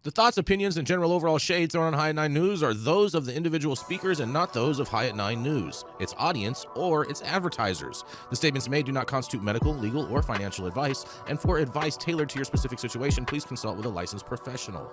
The thoughts, opinions, and general overall shade thrown on High at 9 News are those of the individual speakers and not those of High at 9 News, its audience, or its advertisers. The statements made do not constitute medical, legal, or financial advice, and for advice tailored to your specific situation, please consult with a licensed professional.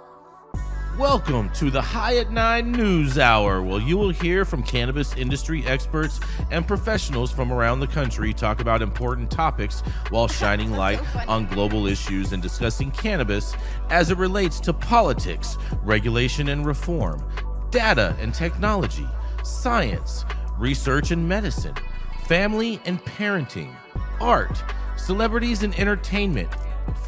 Welcome to the High at 9 News Hour, where you will hear from cannabis industry experts and professionals from around the country talk about important topics while shining light on global issues and discussing cannabis as it relates to politics, regulation and reform, data and technology, science, research and medicine, family and parenting, art, celebrities and entertainment,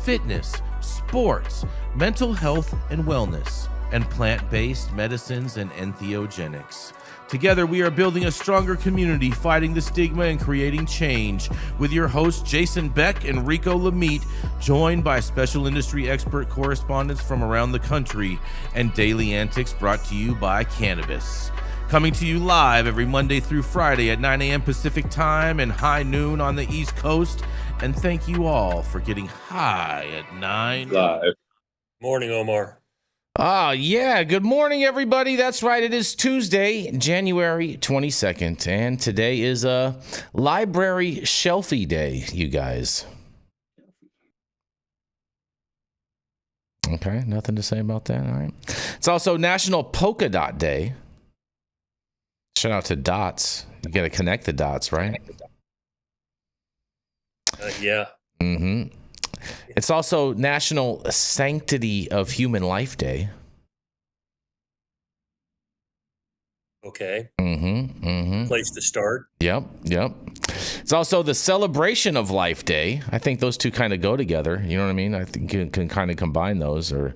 fitness, sports, mental health and wellness, and plant-based medicines and entheogenics. Together, we are building a stronger community, fighting the stigma and creating change. With your hosts, Jason Beck and Rico Lamitte, joined by special industry expert correspondents from around the country, and daily antics brought to you by cannabis. Coming to you live every Monday through Friday at 9 a.m. Pacific time and high noon on the East Coast. And thank you all for getting high at 9. Live. Morning, Omar. Yeah. Good morning, everybody. That's right. It is Tuesday, January 22nd, and today is a Library Shelfie Day, you guys. Okay, nothing to say about that. All right. It's also National Polka Dot Day. Shout out to dots. You got to connect the dots, right? Yeah. Mm-hmm. It's also National Sanctity of Human Life Day. Okay. Place to start. Yep. It's also the Celebration of Life Day. I think those two kind of go together. You know what I mean? I think you can kind of combine those or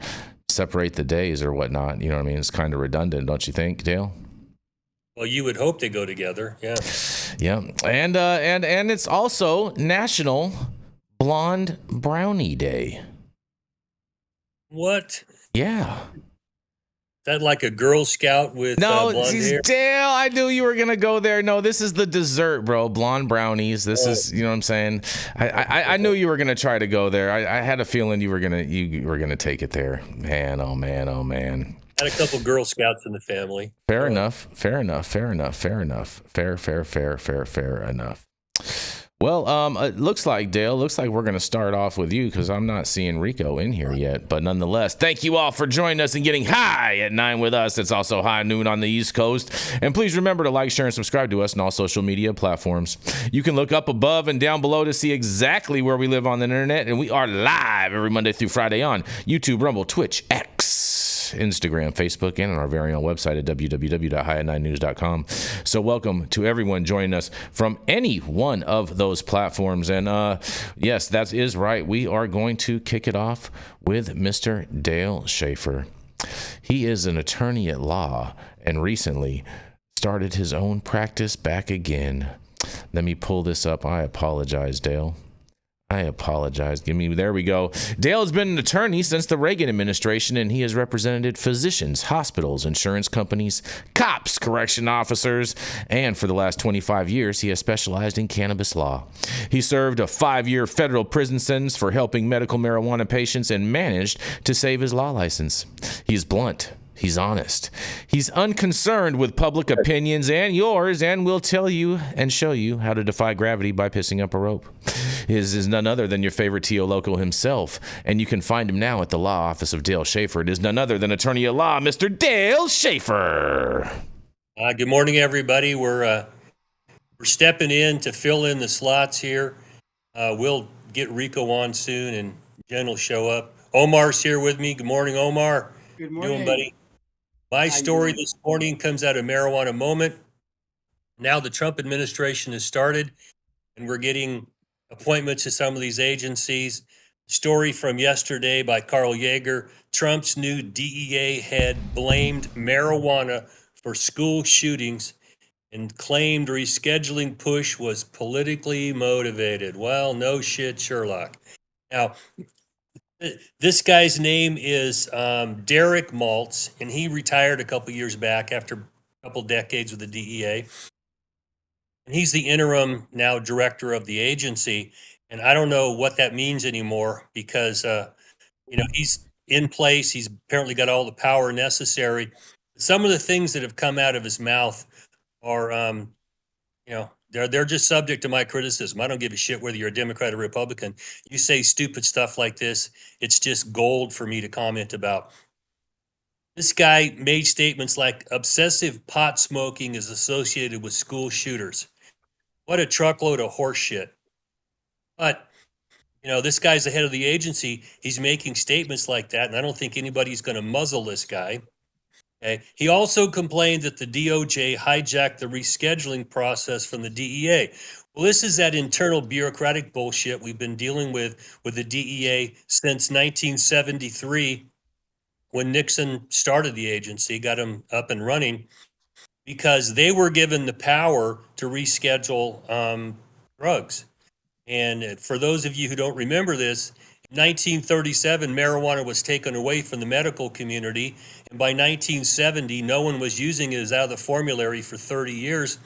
separate the days or whatnot. You know what I mean? It's kind of redundant, don't you think, Dale? Well, you would hope they go together. Yeah. Yeah. And it's also National Blonde Brownie Day. What? Yeah. That like a Girl Scout with blonde hair? Dale, I knew you were going to go there. No, this is the dessert, bro. Blonde brownies. This is, you know what I'm saying? I knew you were going to try to go there. I had a feeling you were going to take it there. Man, oh man. Had a couple Girl Scouts in the family. Fair enough. Fair enough. Well, it looks like, Dale, we're going to start off with you because I'm not seeing Rico in here yet. But nonetheless, thank you all for joining us and getting high at 9 with us. It's also high noon on the East Coast. And please remember to like, share, and subscribe to us on all social media platforms. You can look up above and down below to see exactly where we live on the internet. And we are live every Monday through Friday on YouTube, Rumble, Twitch, X, Instagram, Facebook, and on our very own website at www.highat9news.com. So welcome to everyone joining us from any one of those platforms. And yes, that is right. We are going to kick it off with Mr. Dale Schafer. He is an attorney at law and recently started his own practice back again. Let me pull this up. I apologize, Dale. I apologize. There we go. Dale has been an attorney since the Reagan administration, and he has represented physicians, hospitals, insurance companies, cops, correction officers, and for the last 25 years, he has specialized in cannabis law. He served a 5-year federal prison sentence for helping medical marijuana patients and managed to save his law license. He's blunt. He's honest. He's unconcerned with public opinions and yours, and will tell you and show you how to defy gravity by pissing up a rope. His is none other than your favorite T.O. Loco himself, and you can find him now at the law office of Dale Schafer. It is none other than attorney at law, Mr. Dale Schafer. Good morning, everybody. We're stepping in to fill in the slots here. We'll get Rico on soon, and Jen will show up. Omar's here with me. Good morning, Omar. Good morning. Doing, buddy? My story this morning comes out of Marijuana Moment. Now the Trump administration has started, and we're getting appointments to some of these agencies. Story from yesterday by Carl Yeager. Trump's new DEA head blamed marijuana for school shootings and claimed rescheduling push was politically motivated. Well, no shit, Sherlock. Now, this guy's name is Derek Maltz, and he retired a couple years back after a couple decades with the DEA. And he's the interim now director of the agency. And I don't know what that means anymore because, he's in place. He's apparently got all the power necessary. Some of the things that have come out of his mouth are, they're just subject to my criticism. I don't give a shit whether you're a Democrat or Republican. You say stupid stuff like this, it's just gold for me to comment about. This guy made statements like obsessive pot smoking is associated with school shooters. What a truckload of horse shit. But, this guy's the head of the agency. He's making statements like that, and I don't think anybody's going to muzzle this guy. Okay. He also complained that the DOJ hijacked the rescheduling process from the DEA. Well, this is that internal bureaucratic bullshit we've been dealing with the DEA since 1973, when Nixon started the agency, got him up and running, because they were given the power to reschedule drugs. And for those of you who don't remember this, in 1937, marijuana was taken away from the medical community. And by 1970, no one was using it. It was out of the formulary for 30 years.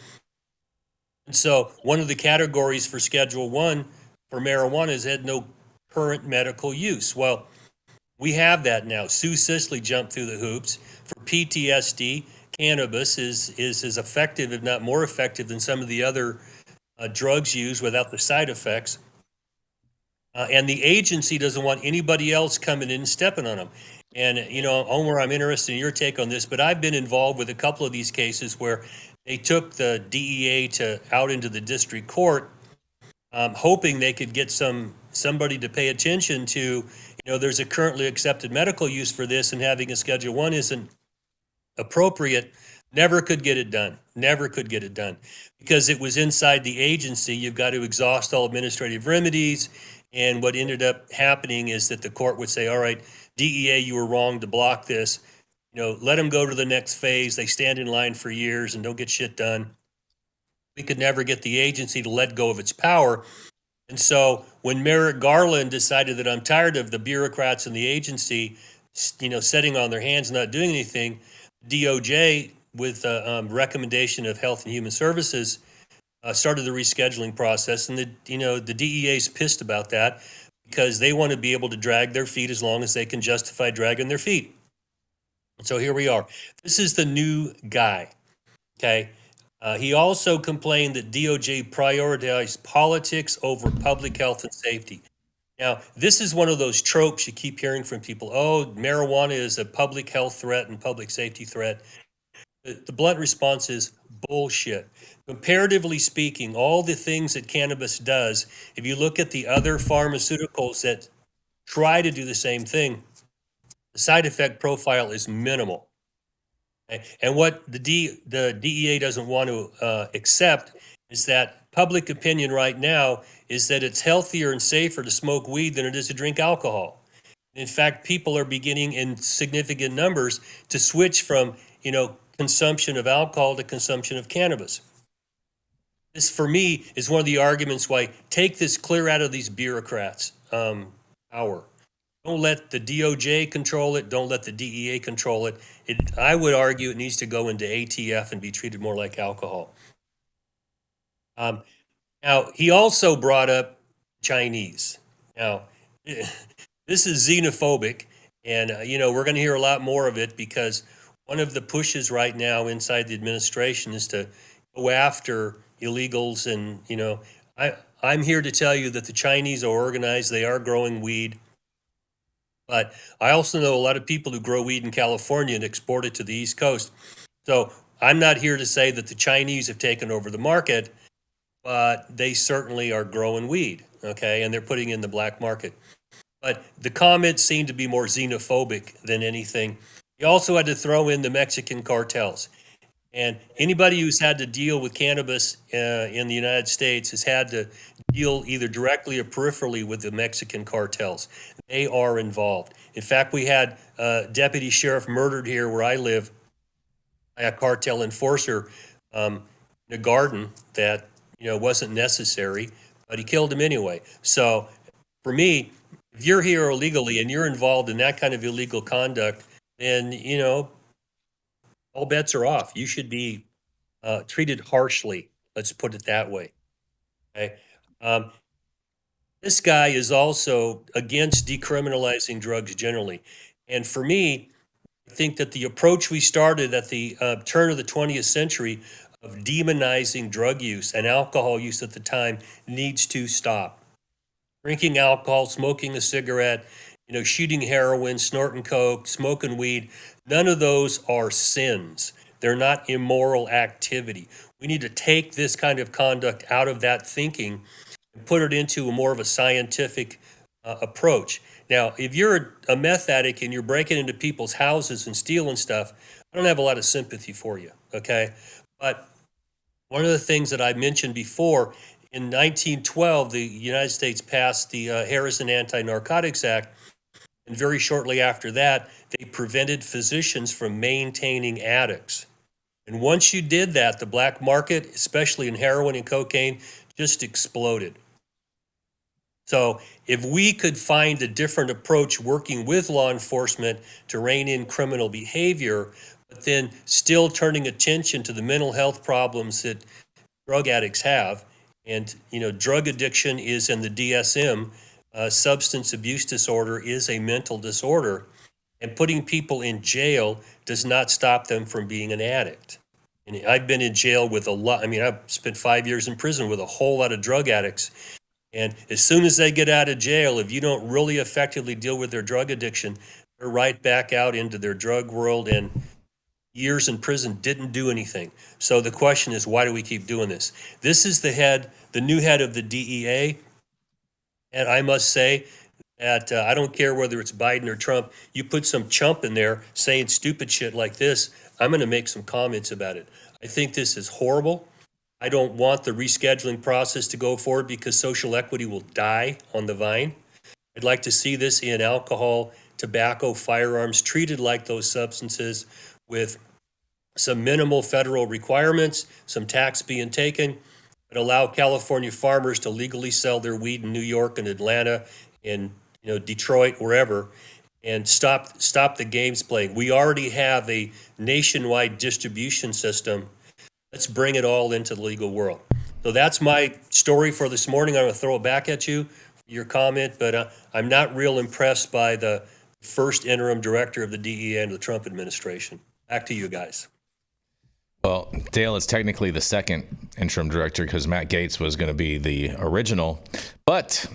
And so one of the categories for Schedule 1 for marijuana is it had no current medical use. Well, we have that now. Sue Sisley jumped through the hoops. For PTSD, cannabis is as effective, if not more effective, than some of the other drugs used without the side effects. And the agency doesn't want anybody else coming in and stepping on them. And, Omar, I'm interested in your take on this, but I've been involved with a couple of these cases where they took the DEA out into the district court, hoping they could get somebody to pay attention to, there's a currently accepted medical use for this, and having a Schedule 1 isn't appropriate. Never could get it done. Never could get it done because it was inside the agency. You've got to exhaust all administrative remedies. And what ended up happening is that the court would say, all right, DEA, you were wrong to block this. Let them go to the next phase. They stand in line for years and don't get shit done. We could never get the agency to let go of its power. And so when Merrick Garland decided that I'm tired of the bureaucrats in the agency, sitting on their hands, not doing anything, DOJ, with a recommendation of Health and Human Services, started the rescheduling process. And the DEA is pissed about that because they want to be able to drag their feet as long as they can justify dragging their feet. And so here we are. This is the new guy. Okay. He also complained that DOJ prioritized politics over public health and safety. Now, this is one of those tropes you keep hearing from people. Oh, marijuana is a public health threat and public safety threat. The blunt response is bullshit. Comparatively speaking, all the things that cannabis does, if you look at the other pharmaceuticals that try to do the same thing, the side effect profile is minimal. Okay? And what the DEA doesn't want to accept is that public opinion right now is that it's healthier and safer to smoke weed than it is to drink alcohol. In fact, people are beginning in significant numbers to switch from, consumption of alcohol to consumption of cannabis. This, for me, is one of the arguments why take this clear out of these bureaucrats' power. Don't let the DOJ control it. Don't let the DEA control it. I would argue it needs to go into ATF and be treated more like alcohol. Now, he also brought up Chinese. Now, this is xenophobic, and, we're going to hear a lot more of it because one of the pushes right now inside the administration is to go after illegals. And, I'm here to tell you that the Chinese are organized. They are growing weed. But I also know a lot of people who grow weed in California and export it to the East Coast. So I'm not here to say that the Chinese have taken over the market, but they certainly are growing weed, okay? And they're putting in the black market. But the comments seem to be more xenophobic than anything. He also had to throw in the Mexican cartels. And anybody who's had to deal with cannabis in the United States has had to deal either directly or peripherally with the Mexican cartels. They are involved. In fact, we had a deputy sheriff murdered here where I live by a cartel enforcer in a garden that wasn't necessary, but he killed him anyway. So for me, if you're here illegally and you're involved in that kind of illegal conduct, then all bets are off. You should be treated harshly. Let's put it that way. Okay. This guy is also against decriminalizing drugs generally. And for me, I think that the approach we started at the turn of the 20th century of demonizing drug use and alcohol use at the time needs to stop. Drinking alcohol, smoking a cigarette, shooting heroin, snorting coke, smoking weed, none of those are sins. They're not immoral activity. We need to take this kind of conduct out of that thinking and put it into a more of a scientific approach. Now, if you're a meth addict and you're breaking into people's houses and stealing stuff, I don't have a lot of sympathy for you, okay? But one of the things that I mentioned before, in 1912, the United States passed the Harrison Anti-Narcotics Act, and very shortly after that, they prevented physicians from maintaining addicts. And once you did that, the black market, especially in heroin and cocaine, just exploded. So if we could find a different approach working with law enforcement to rein in criminal behavior, but then still turning attention to the mental health problems that drug addicts have, and drug addiction is in the DSM, substance abuse disorder is a mental disorder, and putting people in jail does not stop them from being an addict. And I've been in jail with a lot. I've spent 5 years in prison with a whole lot of drug addicts. And as soon as they get out of jail, if you don't really effectively deal with their drug addiction, they're right back out into their drug world, and years in prison didn't do anything. So the question is, why do we keep doing this? This is the new head of the DEA. And I must say that I don't care whether it's Biden or Trump, you put some chump in there saying stupid shit like this, I'm going to make some comments about it. I think this is horrible. I don't want the rescheduling process to go forward because social equity will die on the vine. I'd like to see this in alcohol, tobacco, firearms treated like those substances with some minimal federal requirements, some tax being taken, but allow California farmers to legally sell their weed in New York and Atlanta and Detroit, wherever, and stop the games playing. We already have a nationwide distribution system. Let's bring it all into the legal world. So that's my story for this morning. I'm going to throw it back at you for your comment, but I'm not real impressed by the first interim director of the DEA and the Trump administration. Back to you guys. Well, Dale is technically the second interim director because Matt Gaetz was going to be the original, but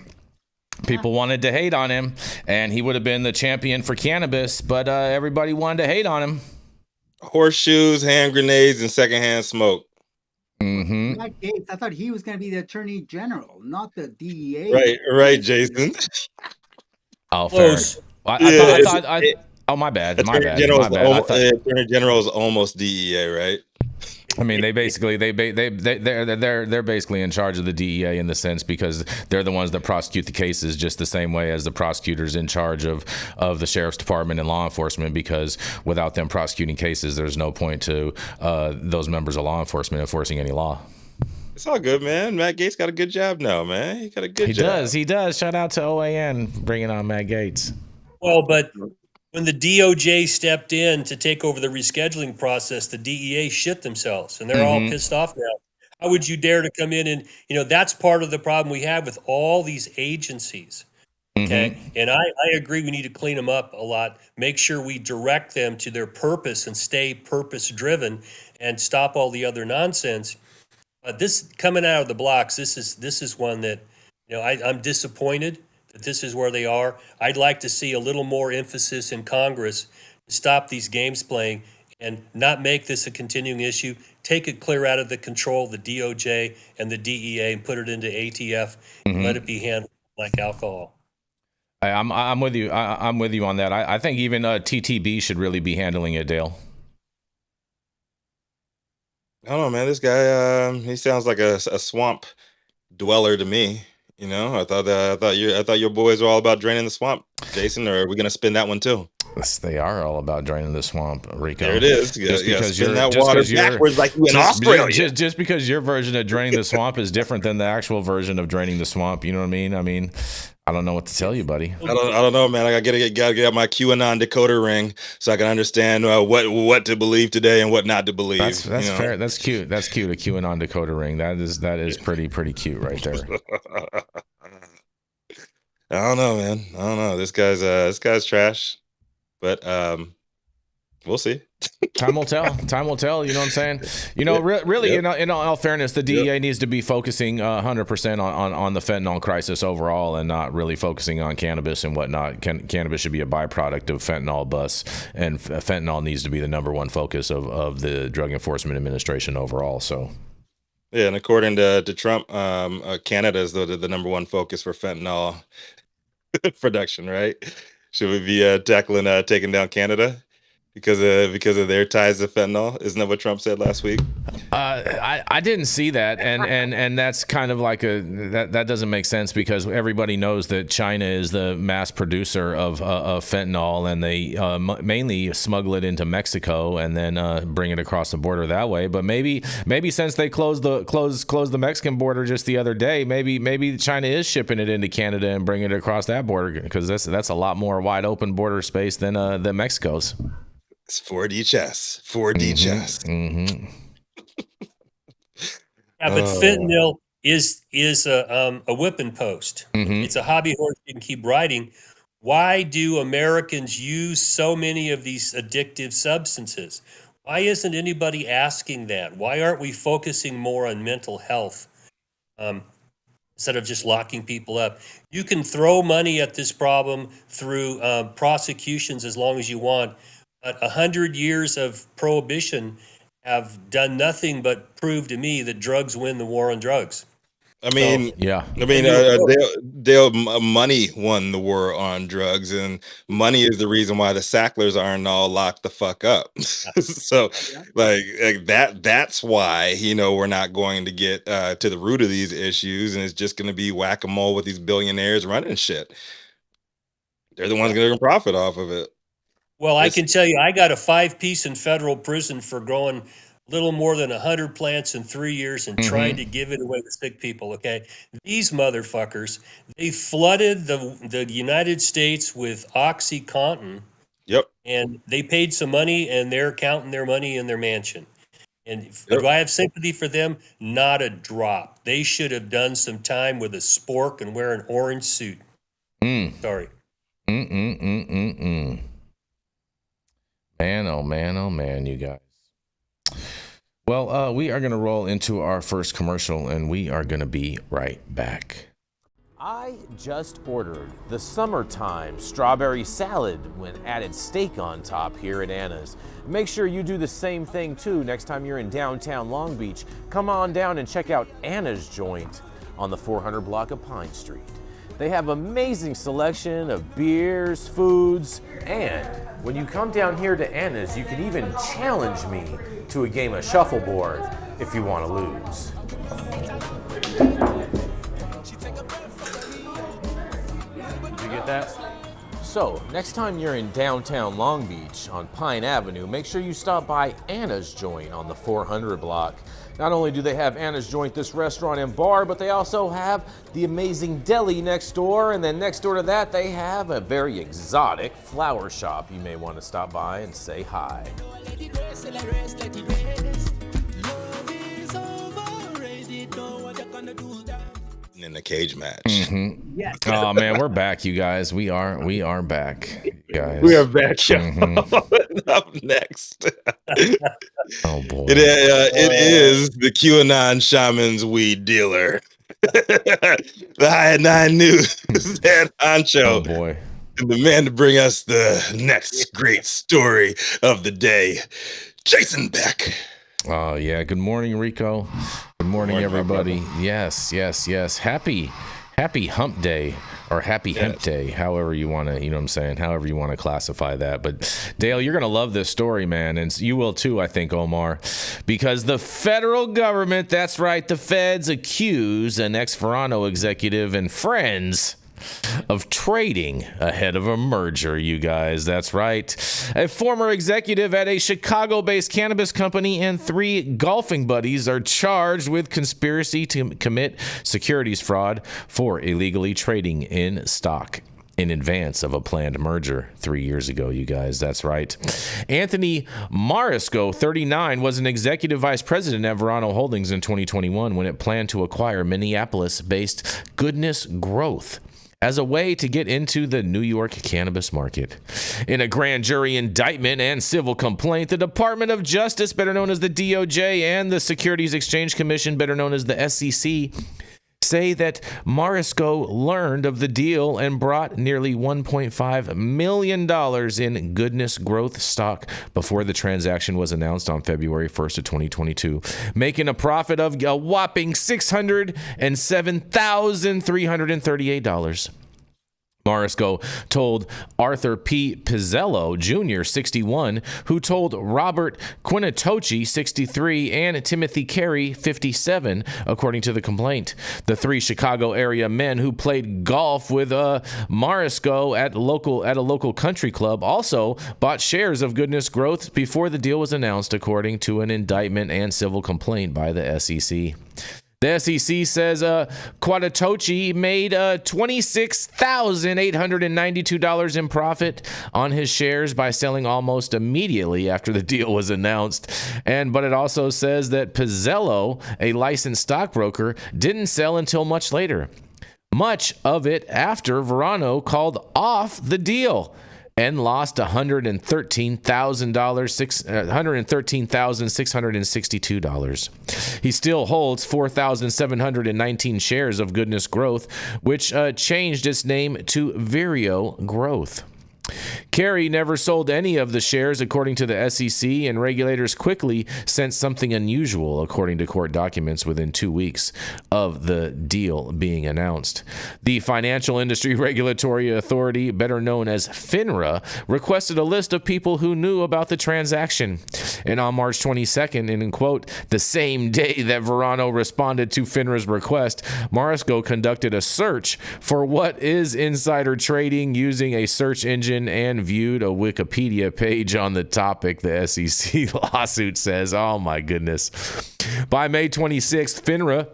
people wanted to hate on him, and he would have been the champion for cannabis, but everybody wanted to hate on him. Horseshoes, hand grenades, and secondhand smoke. Mm-hmm. Matt Gaetz, I thought he was going to be the attorney general, not the DEA. Right, Jason. Oh, fair. I thought. Oh, my bad. Attorney General is almost DEA, right? I mean, they're basically in charge of the DEA in the sense because they're the ones that prosecute the cases just the same way as the prosecutors in charge of the sheriff's department and law enforcement, because without them prosecuting cases, there's no point to those members of law enforcement enforcing any law. It's all good, man. Matt Gaetz got a good job now, man. He got a good job. He does. Shout out to OAN bringing on Matt Gaetz. Well, but when the DOJ stepped in to take over the rescheduling process, the DEA shit themselves, and they're all pissed off now. How would you dare to come in and, that's part of the problem we have with all these agencies. Okay. And I agree we need to clean them up a lot, make sure we direct them to their purpose and stay purpose driven and stop all the other nonsense. This coming out of the blocks, this is one that, I'm disappointed that this is where they are. I'd like to see a little more emphasis in Congress to stop these games playing and not make this a continuing issue. Take it clear out of the control of the DOJ and the DEA and put it into ATF and let it be handled like alcohol. I'm with you. I'm with you on that. I think even TTB should really be handling it, Dale. I don't know, man. This guy, he sounds like a swamp dweller to me. I thought your boys were all about draining the swamp, Jason. Or are we gonna spin that one too? Yes, they are all about draining the swamp, Rico. There it is. Just because spin that water backwards like you in Australia. Just because your version of draining the swamp is different than the actual version of draining the swamp. You know what I mean? I don't know what to tell you, buddy. I don't know, man. I gotta get out my QAnon decoder ring so I can understand what to believe today and what not to believe. That's fair. That's cute. That's cute. A QAnon decoder ring. That is pretty cute right there. I don't know, man. I don't know. This guy's trash. but we'll see. Time will tell. Time will tell. You know what I'm saying? You know, really, in all fairness, the DEA needs to be focusing 100% on the fentanyl crisis overall, and not really focusing on cannabis and whatnot. Cannabis should be a byproduct of fentanyl bus, and fentanyl needs to be the number one focus of the Drug Enforcement Administration overall. So. Yeah, and according to Trump, Canada is the number one focus for fentanyl production, right? Should we be taking down Canada because of their ties to fentanyl? Isn't that what Trump said last week? I didn't see that, and that's kind of like that doesn't make sense, because everybody knows that China is the mass producer of fentanyl, and they mainly smuggle it into Mexico and then bring it across the border that way. But maybe since they closed the Mexican border just the other day, maybe China is shipping it into Canada and bringing it across that border, because that's a lot more wide open border space than Mexico's. It's 4D chess. 4D chess. Mm-hmm. Yeah, but fentanyl is a whipping post. Mm-hmm. It's a hobby horse you can keep riding. Why do Americans use so many of these addictive substances? Why isn't anybody asking that? Why aren't we focusing more on mental health instead of just locking people up? You can throw money at this problem through prosecutions as long as you want. But 100 years of prohibition have done nothing but prove to me that drugs win the war on drugs. I mean, money won the war on drugs, and money is the reason why the Sacklers aren't all locked the fuck up. So, like that's why, we're not going to get to the root of these issues, and it's just going to be whack-a-mole with these billionaires running shit. They're the ones going to profit off of it. Well, I can tell you, I got a 5-piece in federal prison for growing little more than 100 plants in 3 years and trying to give it away to sick people. Okay, these motherfuckers, they flooded the United States with OxyContin. Yep. And they paid some money, and they're counting their money in their mansion. And do I have sympathy for them? Not a drop. They should have done some time with a spork and wear an orange suit. Sorry. Man, oh man, you guys. Well, we are going to roll into our first commercial, and we are going to be right back. I just ordered the summertime strawberry salad when added steak on top here at Anna's. Make sure you do the same thing too next time you're in downtown Long Beach. Come on down and check out Anna's joint on the 400 block of Pine Street. They have amazing selection of beers, foods, and when you come down here to Anna's, you can even challenge me to a game of shuffleboard if you want to lose. Did you get that? So, next time you're in downtown Long Beach on Pine Avenue, make sure you stop by Anna's Joint on the 400 block. Not only do they have Anna's Joint, this restaurant and bar, but they also have the amazing deli next door, and then next door to that they have a very exotic flower shop. You may want to stop by and say hi. In the cage match. Yes. Oh man, we're back, you guys. We are back, guys. We are back. Up next. Oh boy. It is the QAnon shaman's weed dealer. The High at 9 News head honcho. Oh boy. And the man to bring us the next great story of the day, Jason Beck. Oh yeah. Good morning, Rico. Good morning, everybody. Yes. Happy hump day, or happy hemp day, however you want to, however you want to classify that. But Dale, you're going to love this story, man. And you will too, I think, Omar, because the federal government, that's right, the feds accuse an ex-Verano executive and friends of trading ahead of a merger, you guys. That's right. A former executive at a Chicago-based cannabis company and 3 golfing buddies are charged with conspiracy to commit securities fraud for illegally trading in stock in advance of a planned merger 3 years ago, you guys. That's right. Anthony Marisco, 39, was an executive vice president at Verano Holdings in 2021 when it planned to acquire Minneapolis-based Goodness Growth, as a way to get into the New York cannabis market. In a grand jury indictment and civil complaint, the Department of Justice, better known as the DOJ, and the Securities Exchange Commission, better known as the SEC, say that Marisco learned of the deal and brought nearly $1.5 million in Goodness Growth stock before the transaction was announced on February 1st of 2022, making a profit of a whopping $607,338. Marisco told Arthur P. Pizzello Jr., 61, who told Robert Quinatoci, 63, and Timothy Carey, 57, according to the complaint. The three Chicago area men who played golf with Marisco at a local country club also bought shares of Goodness Growth before the deal was announced, according to an indictment and civil complaint by the SEC. The SEC says Quatatochi made $26,892 in profit on his shares by selling almost immediately after the deal was announced. But it also says that Pizzello, a licensed stockbroker, didn't sell until much later. Much of it after Verano called off the deal and lost $113,662. He still holds 4,719 shares of Goodness Growth, which changed its name to Vireo Growth. Carey never sold any of the shares, according to the SEC, and regulators quickly sensed something unusual, according to court documents, within 2 weeks of the deal being announced. The Financial Industry Regulatory Authority, better known as FINRA, requested a list of people who knew about the transaction. And on March 22nd, and in quote, the same day that Verano responded to FINRA's request, Marisco conducted a search for what is insider trading using a search engine and viewed a Wikipedia page on the topic, the SEC lawsuit says. Oh my goodness. By May 26th, FINRA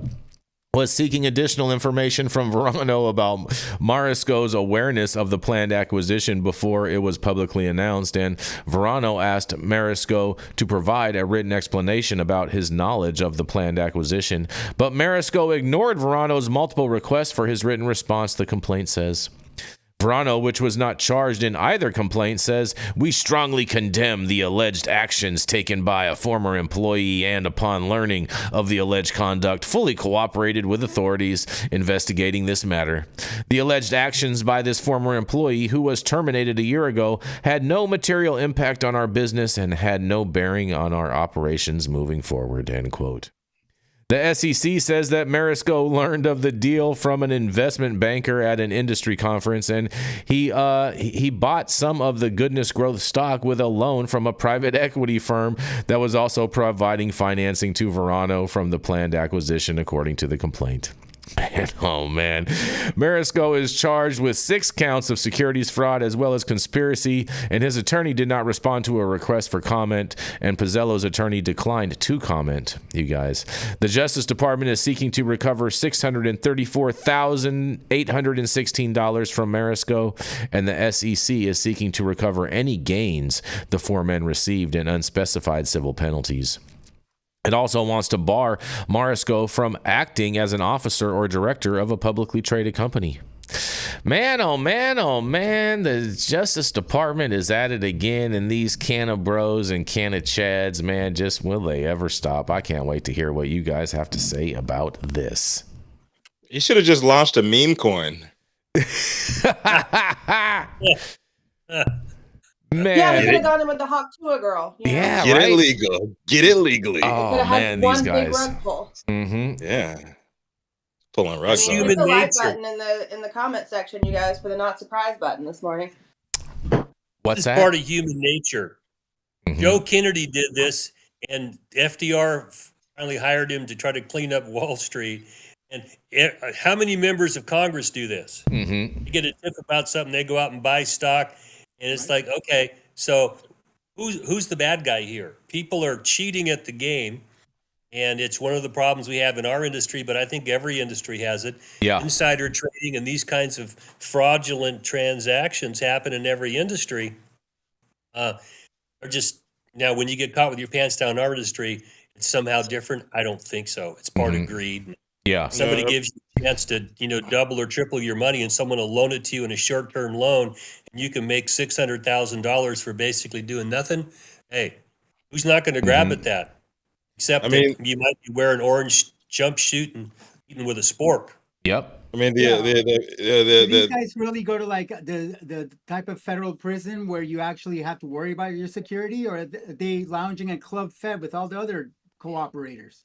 was seeking additional information from Verano about Marisco's awareness of the planned acquisition before it was publicly announced, and Verano asked Marisco to provide a written explanation about his knowledge of the planned acquisition, but Marisco ignored Verano's multiple requests for his written response, the complaint says. Verano, which was not charged in either complaint, says, "We strongly condemn the alleged actions taken by a former employee and, upon learning of the alleged conduct, fully cooperated with authorities investigating this matter. The alleged actions by this former employee, who was terminated a year ago, had no material impact on our business and had no bearing on our operations moving forward," end quote. The SEC says that Marisco learned of the deal from an investment banker at an industry conference, and he bought some of the Goodness Growth stock with a loan from a private equity firm that was also providing financing to Verano from the planned acquisition, according to the complaint. Oh man, Marisco is charged with 6 counts of securities fraud as well as conspiracy, and his attorney did not respond to a request for comment, and Pizzello's attorney declined to comment, you guys. The Justice Department is seeking to recover $634,816 from Marisco, and the SEC is seeking to recover any gains the 4 men received in unspecified civil penalties. It also wants to bar Marisco from acting as an officer or director of a publicly traded company. Man, oh man, oh man, the Justice Department is at it again, and these canna bros and canna chads, man, just will they ever stop? I can't wait to hear what you guys have to say about this. You should have just launched a meme coin. Man. Yeah, we could have gone in with the Hawk Tua girl. You know? Yeah, Get right? it legal. Get it legally. Oh man, these guys. Big rug pull. Mm-hmm. Yeah. Pulling rugs. Human Hit the like nature. button in the comment section, you guys, for the not surprised button this morning. What's It's that? part of human nature. Mhm. Joe Kennedy did this, and FDR finally hired him to try to clean up Wall Street. And how many members of Congress do this? Mm-hmm. You get a tip about something, they go out and buy stock, and it's like, okay, so who's the bad guy here? People are cheating at the game, and it's one of the problems we have in our industry, but I think every industry has it. Yeah. Insider trading and these kinds of fraudulent transactions happen in every industry. Are just now when you get caught with your pants down in our industry, it's somehow different. I don't think so. It's part of greed. Yeah. Somebody gives you chance to, double or triple your money, and someone will loan it to you in a short-term loan, and you can make $600,000 for basically doing nothing. Hey, who's not going to grab at that? Except that you might be wearing orange jumpsuit and eating with a spork. Yep. I mean, Do these guys really go to like the type of federal prison where you actually have to worry about your security, or are they lounging in Club Fed with all the other cooperators?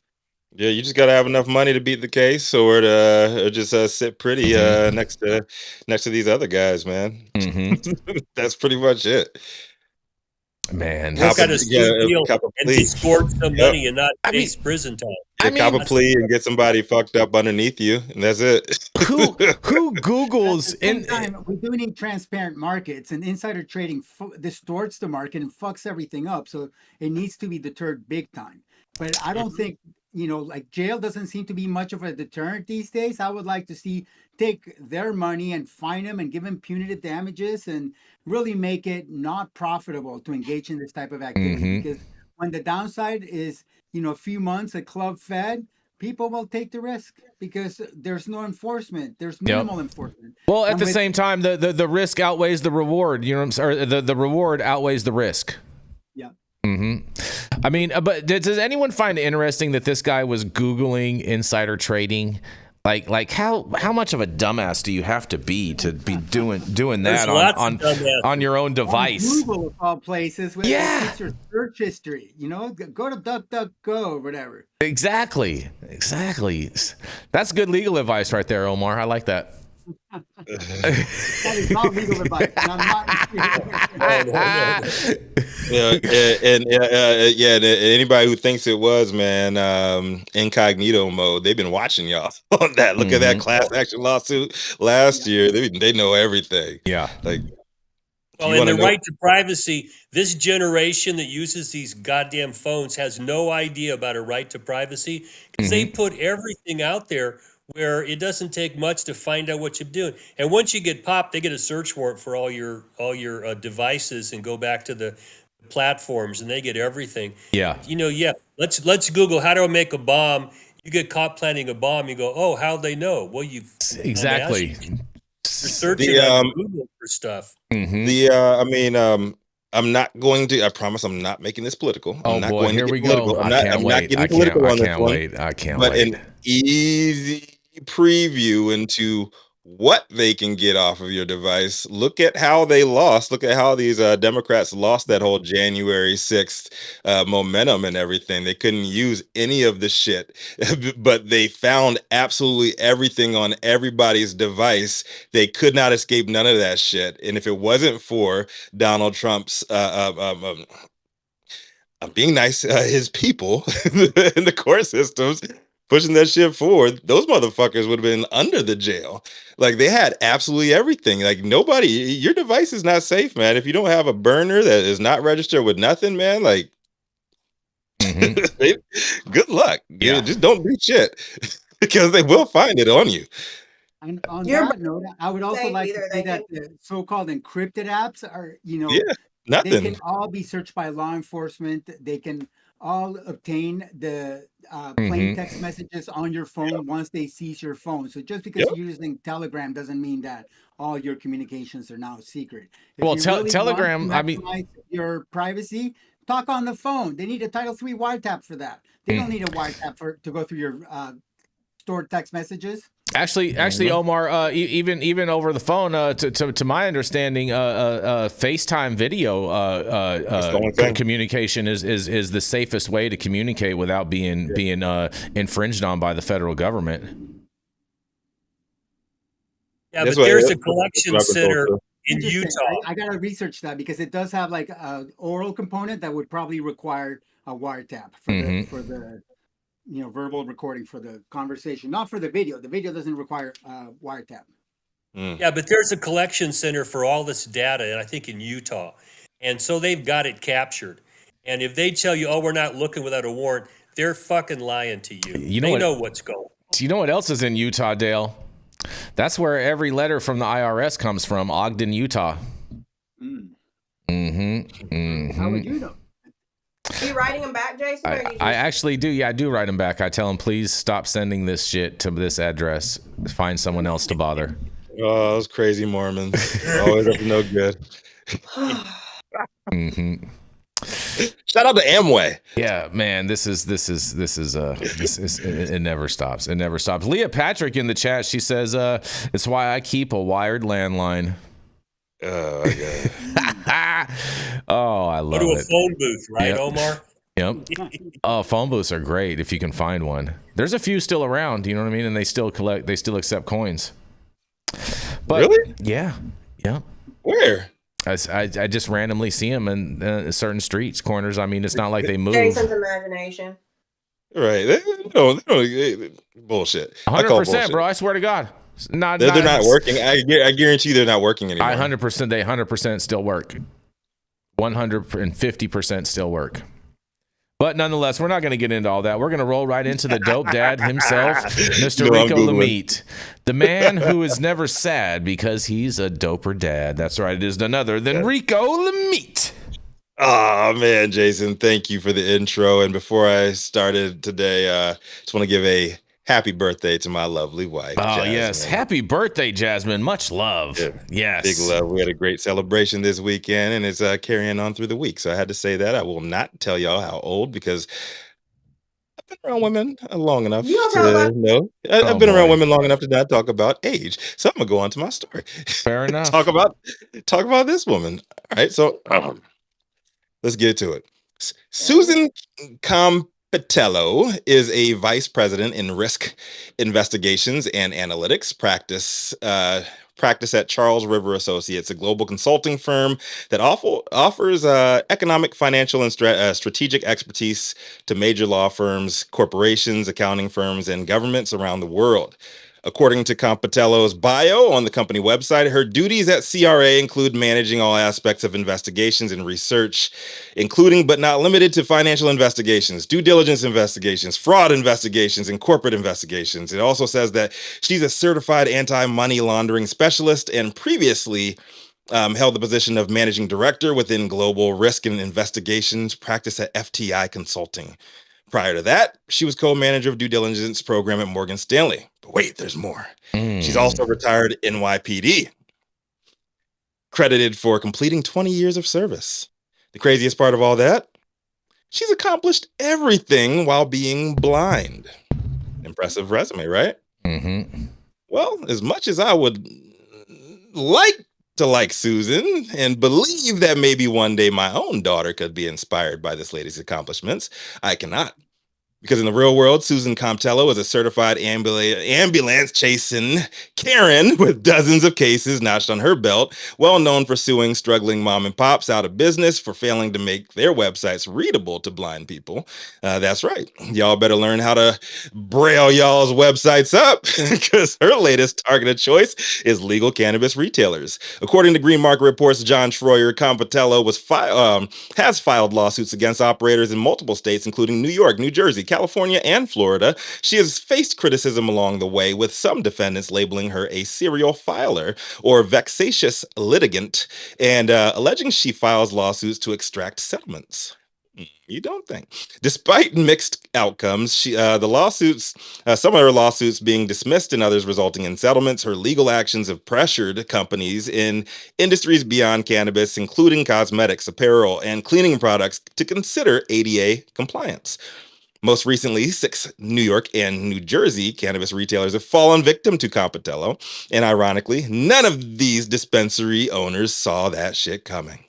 yeah, you just gotta have enough money to beat the case, or to or just sit pretty next to these other guys, man. That's pretty much it. Man, Got a deal and just scored some money and not face prison time. Cop a plea and get somebody fucked up underneath you, and that's it. Who Googles in time? We do need transparent markets, and insider trading distorts the market and fucks everything up. So it needs to be deterred big time. But I don't think, like jail doesn't seem to be much of a deterrent these days. I would like to see take their money and fine them and give them punitive damages and really make it not profitable to engage in this type of activity. Because when the downside is, a few months at Club Fed, people will take the risk because there's no enforcement. There's minimal enforcement. Well, at the same time, the risk outweighs the reward. You know what I'm saying? Or the reward outweighs the risk. Yeah. I mean, but does anyone find it interesting that this guy was Googling insider trading? Like how much of a dumbass do you have to be doing that on your own device? On Google of all places. It's your search history. Go to DuckDuckGo or whatever. Exactly. That's good legal advice right there, Omar. I like that. That is not legal advice. And anybody who thinks it was, man, incognito mode. They've been watching y'all on that. Look at that class action lawsuit last year. They know everything. Yeah. Well, and the right to privacy, this generation that uses these goddamn phones has no idea about a right to privacy because they put everything out there where it doesn't take much to find out what you're doing. And once you get popped, they get a search warrant for all your devices and go back to the platforms, and they get everything. Yeah. Let's Google how do I make a bomb. You get caught planting a bomb. You go, oh, how'd they know? Well, exactly. You're searching on Google for stuff. I'm not going to. I promise, I'm not making this political. Oh boy, here we go. I can't wait. I can't wait. An easy preview into what they can get off of your device. Look at how they lost. Look at how these Democrats lost that whole January 6th momentum and everything. They couldn't use any of the shit, but they found absolutely everything on everybody's device. They could not escape none of that shit. And if it wasn't for Donald Trump's I'm being nice, his people in the court systems pushing that shit forward, those motherfuckers would have been under the jail. Like, they had absolutely everything. Like, nobody, your device is not safe, man. If you don't have a burner that is not registered with nothing, man, like, good luck. Yeah. Just don't do shit because they will find it on you. And on that note, I would also like to say that the so-called encrypted apps are, nothing. They can all be searched by law enforcement. They can all obtain the plain text messages on your phone once they seize your phone. So just because you're using Telegram doesn't mean that all your communications are now secret. If Telegram, your privacy, talk on the phone. They need a Title III wiretap for that. They don't need a wiretap to go through your stored text messages. Actually, Omar, even over the phone, to my understanding, FaceTime video communication is the safest way to communicate without being infringed on by the federal government. Yeah, but there's a collection center in Utah. I gotta research that because it does have like an oral component that would probably require a wiretap for the verbal recording for the conversation, not for the video. The video doesn't require wiretap. Yeah, but there's a collection center for all this data, and I think in Utah. And so they've got it captured. And if they tell you, oh, we're not looking without a warrant, they're fucking lying to you. They know what's going on. You know what else is in Utah, Dale? That's where every letter from the IRS comes from, Ogden, Utah. How would you know? Are you writing them back, Jason? Or are you just... I actually do. Yeah, I do write them back. I tell them, please stop sending this shit to this address. Find someone else to bother. Oh, those crazy Mormons. Always up to no good. Mm-hmm. Shout out to Amway. Yeah, man, this is it never stops. It never stops. Leah Patrick in the chat, she says, it's why I keep a wired landline. Oh, okay. Oh, I love it. Go to a phone booth, right, Yep. Omar? Yep. Oh, phone booths are great if you can find one. There's a few still around, you know what I mean? And they still accept coins. But, really? Yeah. Yeah. Where? I just randomly see them in certain streets, corners. I mean, it's not like they move. Jason's imagination. Right. They don't bullshit. 100%, bro. I swear to God. They're not working. I guarantee they're not working anymore. 100%. They 100% still work. 150% still work. But nonetheless, we're not going to get into all that. We're going to roll right into the dope dad himself, Mr. Rico Lamitte, the man who is never sad because he's a doper dad. That's right. It is none other than Rico Lamitte. Oh, man, Jason, thank you for the intro. And before I started today, just want to give a happy birthday to my lovely wife. Oh, Jasmine. yes. Happy birthday, Jasmine. Much love. Yeah. Yes. Big love. We had a great celebration this weekend, and it's carrying on through the week. So I had to say that. I will not tell y'all how old because I've been around women long enough to know. I've been around women long enough to not talk about age. So I'm going to go on to my story. Fair enough. Talk about this woman. All right. So let's get to it. Susan Catello is a vice president in risk investigations and analytics practice at Charles River Associates, a global consulting firm that offers economic, financial, and strategic expertise to major law firms, corporations, accounting firms, and governments around the world. According to Catello's bio on the company website, her duties at CRA include managing all aspects of investigations and research, including but not limited to financial investigations, due diligence investigations, fraud investigations, and corporate investigations. It also says that she's a certified anti-money laundering specialist and previously held the position of managing director within global risk and investigations practice at FTI Consulting. Prior to that, she was co-manager of due diligence program at Morgan Stanley. But wait, there's more. She's also retired NYPD, credited for completing 20 years of service. The craziest part of all that, she's accomplished everything while being blind. Impressive resume, right? Mm-hmm. Well, as much as I would like to like Susan and believe that maybe one day my own daughter could be inspired by this lady's accomplishments, I cannot. Because in the real world, Susan Catello is a certified ambulance chasing Karen with dozens of cases notched on her belt, well known for suing struggling mom and pops out of business for failing to make their websites readable to blind people. That's right. Y'all better learn how to braille y'all's websites up because her latest targeted choice is legal cannabis retailers. According to Green Market Reports, John Schroyer, Catello has filed lawsuits against operators in multiple states, including New York, New Jersey, California, and Florida. She has faced criticism along the way, with some defendants labeling her a serial filer or vexatious litigant and alleging she files lawsuits to extract settlements. You don't think? Despite mixed outcomes, some of her lawsuits being dismissed and others resulting in settlements, her legal actions have pressured companies in industries beyond cannabis, including cosmetics, apparel, and cleaning products, to consider ADA compliance. Most recently, 6 New York and New Jersey cannabis retailers have fallen victim to Catello, and ironically, none of these dispensary owners saw that shit coming.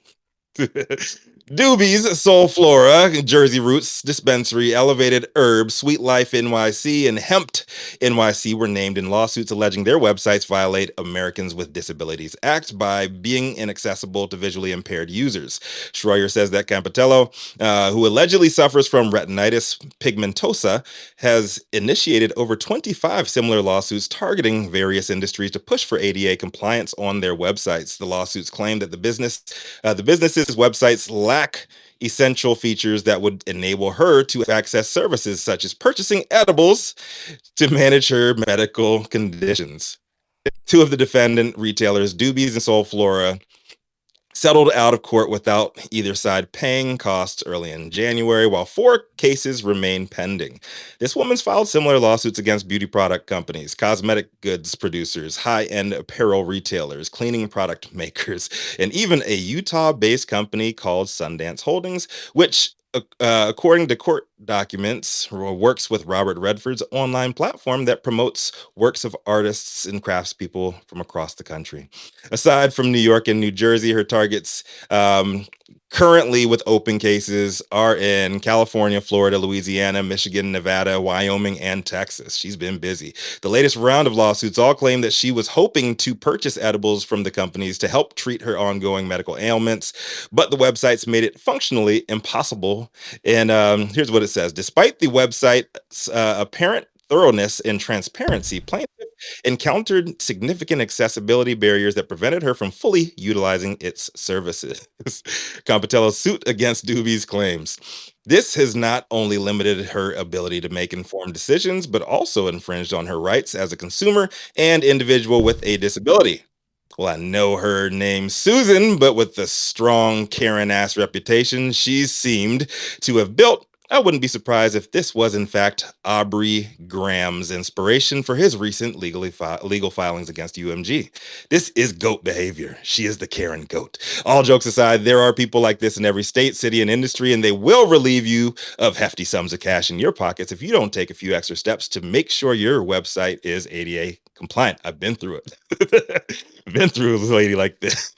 Doobie's, Soul Flora, Jersey Roots Dispensary, Elevated Herb, Sweet Life NYC, and Hemped NYC were named in lawsuits alleging their websites violate Americans with Disabilities Act by being inaccessible to visually impaired users. Schroyer says that Catello, who allegedly suffers from retinitis pigmentosa, has initiated over 25 similar lawsuits targeting various industries to push for ADA compliance on their websites. The lawsuits claim that the business's websites lack essential features that would enable her to access services such as purchasing edibles to manage her medical conditions. 2 of the defendant retailers, Doobie's and Soul Flora, settled out of court without either side paying costs early in January, while 4 cases remain pending. This woman's filed similar lawsuits against beauty product companies, cosmetic goods producers, high-end apparel retailers, cleaning product makers, and even a Utah-based company called Sundance Holdings, which according to court documents, works with Robert Redford's online platform that promotes works of artists and craftspeople from across the country. Aside from New York and New Jersey, her targets currently with open cases are in California, Florida, Louisiana, Michigan, Nevada, Wyoming, and Texas. She's been busy. The latest round of lawsuits all claim that she was hoping to purchase edibles from the companies to help treat her ongoing medical ailments, but the websites made it functionally impossible. And here's what it says. Despite the website's apparent thoroughness and transparency, plaintiff encountered significant accessibility barriers that prevented her from fully utilizing its services. Catello's suit against Doobie's claims. This has not only limited her ability to make informed decisions, but also infringed on her rights as a consumer and individual with a disability. Well, I know her name's Susan, but with the strong Karen-ass reputation she's seemed to have built, I wouldn't be surprised if this was, in fact, Aubrey Graham's inspiration for his recent legal filings against UMG. This is goat behavior. She is the Karen goat. All jokes aside, there are people like this in every state, city, and industry, and they will relieve you of hefty sums of cash in your pockets if you don't take a few extra steps to make sure your website is ADA compliant. I've been through it. Been through a lady like this.